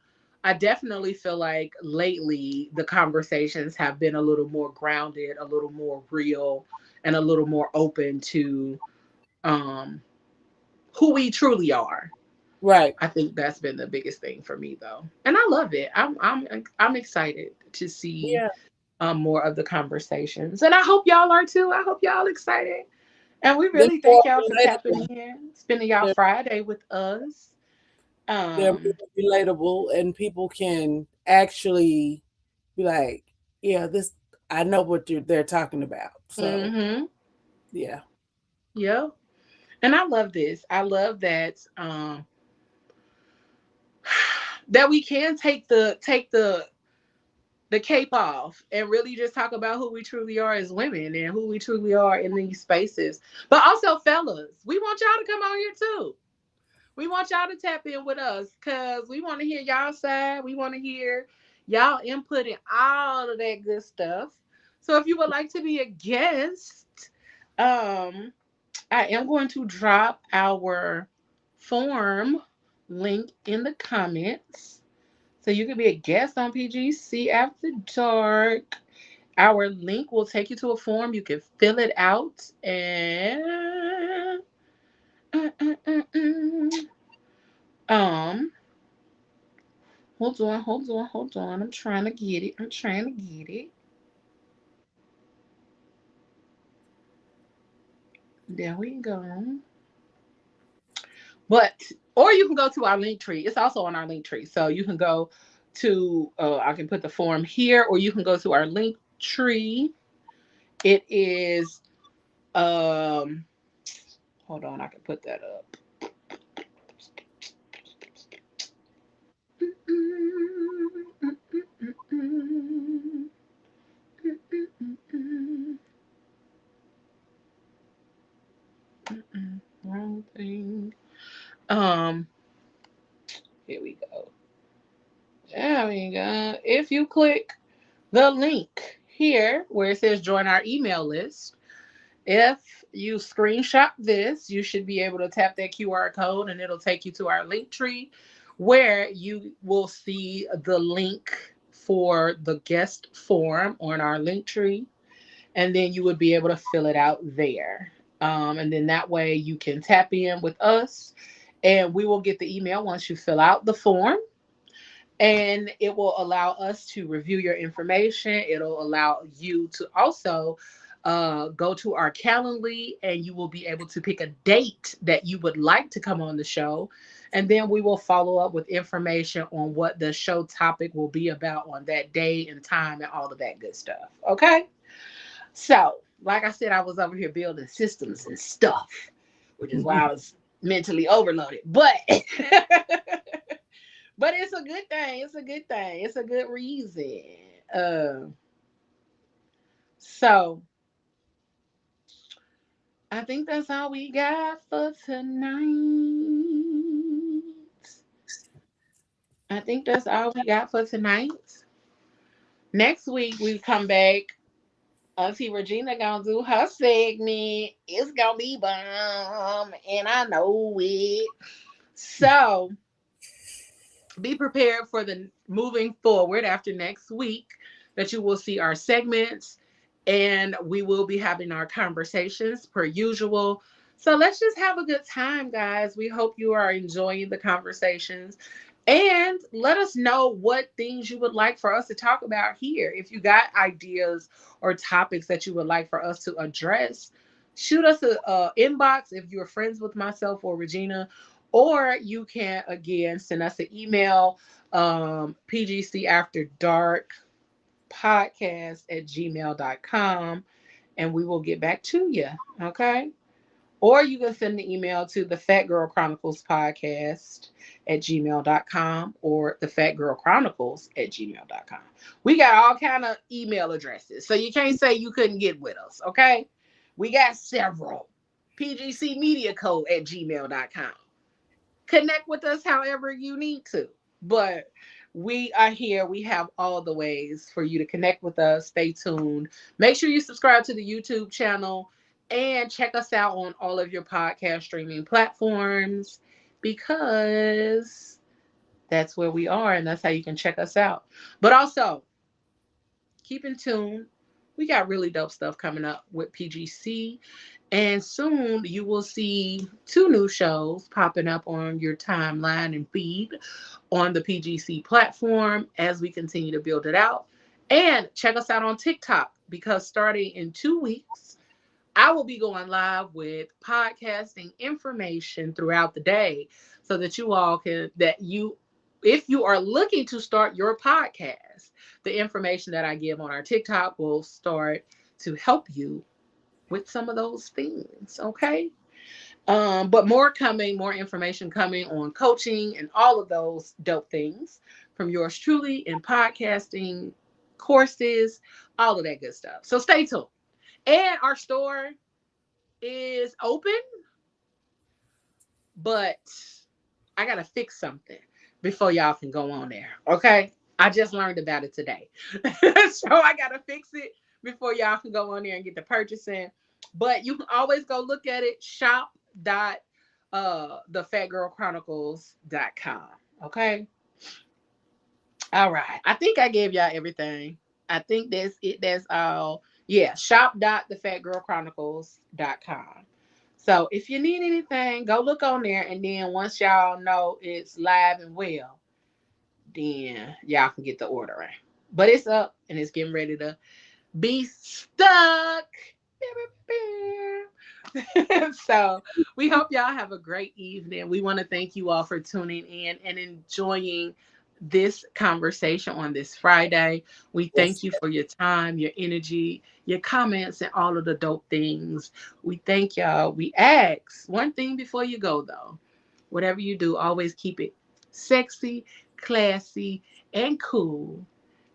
D: I definitely feel like lately the conversations have been a little more grounded, a little more real, and a little more open to um, who we truly are.
C: Right.
D: I think that's been the biggest thing for me, though, and I love it. I'm excited to see
C: Yeah.
D: more of the conversations, and I hope y'all are too. I hope y'all excited. And we
C: They're
D: really
C: more
D: thank y'all for tapping
C: relatable.
D: in, spending y'all
C: They're,
D: Friday with us.
C: they're
D: Um,
C: more relatable, and people can actually be like, yeah, this, I know what they're talking about. So,
D: mm-hmm.
C: yeah.
D: Yeah. And I love this. I love that that we can take the cape off and really just talk about who we truly are as women and who we truly are in these spaces. But also, fellas, we want y'all to come on here too. We want y'all to tap in with us because we want to hear y'all side. We want to hear y'all input and all of that good stuff. So if you would like to be a guest, um, I am going to drop our form link in the comments. So you can be a guest on PGC After Dark. Our link will take you to a form. You can fill it out and um hold on. I'm trying to get it. There we go. But or you can go to our link tree. It's also on our link tree. So you can go to I can put the form here, or you can go to our link tree. It is hold on, I can put that up. Wrong thing. Um, here we go. There we go. If you click the link here where it says join our email list, if you screenshot this, you should be able to tap that QR code and it'll take you to our link tree where you will see the link for the guest form on our link tree. And then you would be able to fill it out there. And then that way you can tap in with us and we will get the email once you fill out the form and it will allow us to review your information. It'll allow you to also go to our Calendly and you will be able to pick a date that you would like to come on the show. And then we will follow up with information on what the show topic will be about on that day and time and all of that good stuff. Okay. So, like I said, I was over here building systems and stuff, which is why I was mentally overloaded. But but it's a good thing. It's a good thing. It's a good reason. Uh, So I think that's all we got for tonight. I think that's all we got for tonight. Next week we come back. Auntie Regina gonna do her segment. It's gonna be bomb, and I know it. So be prepared for the moving forward after next week that you will see our segments and we will be having our conversations per usual. So let's just have a good time, guys. We hope you are enjoying the conversations and let us know what things you would like for us to talk about here. If you got ideas or topics that you would like for us to address, shoot us a inbox if you're friends with myself or Regina, or you can, again, send us an email, PGC After Dark podcast at gmail.com, and we will get back to you. Okay. Or you can send the email to the Fat Girl Chronicles podcast at gmail.com or the Fat Girl Chronicles at gmail.com. We got all kind of email addresses, so you can't say you couldn't get with us. Okay. We got several. PGC Media Code at gmail.com. Connect with us however you need to. But we are here. We have all the ways for you to connect with us. Stay tuned. Make sure you subscribe to the YouTube channel and check us out on all of your podcast streaming platforms because that's where we are and that's how you can check us out. But also, keep in tune. We got really dope stuff coming up with PGC. And soon you will see 2 new shows popping up on your timeline and feed on the PGC platform as we continue to build it out. And check us out on TikTok because starting in 2 weeks, I will be going live with podcasting information throughout the day so that you all can, if you are looking to start your podcast, the information that I give on our TikTok will start to help you with some of those things, okay? But more information coming on coaching and all of those dope things from yours truly in podcasting, courses, all of that good stuff. So stay tuned. And our store is open, but I got to fix something before y'all can go on there, okay? I just learned about it today. So I got to fix it before y'all can go on there and get the purchasing. But you can always go look at it, shop.thefatgirlchronicles.com. Okay? All right. I think I gave y'all everything. I think that's it. That's all. Yeah, shop.thefatgirlchronicles.com. So if you need anything, go look on there. And then once y'all know it's live and well, then y'all can get the ordering. But it's up and it's getting ready to be stuck. So we hope y'all have a great evening. We want to thank you all for tuning in and enjoying this conversation on this Friday. We thank you for your time, your energy, your comments, and all of the dope things. We thank y'all. We ask one thing before you go, though. Whatever you do, always keep it sexy, classy, and cool.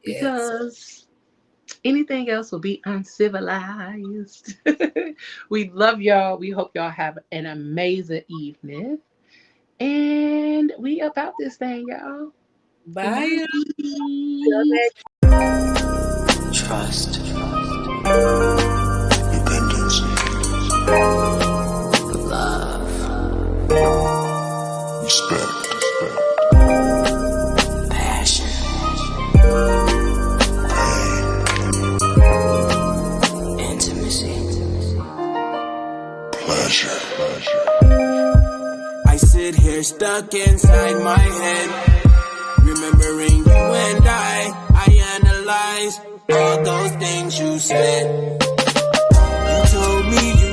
D: Because anything else will be uncivilized. We love y'all. We hope y'all have an amazing evening. And we about this thing, y'all.
C: Bye.
A: Trust. Dependence. Love. Respect. Passion. Pleasure. I sit here stuck inside my head, remembering you and I analyze all those things you said. You told me you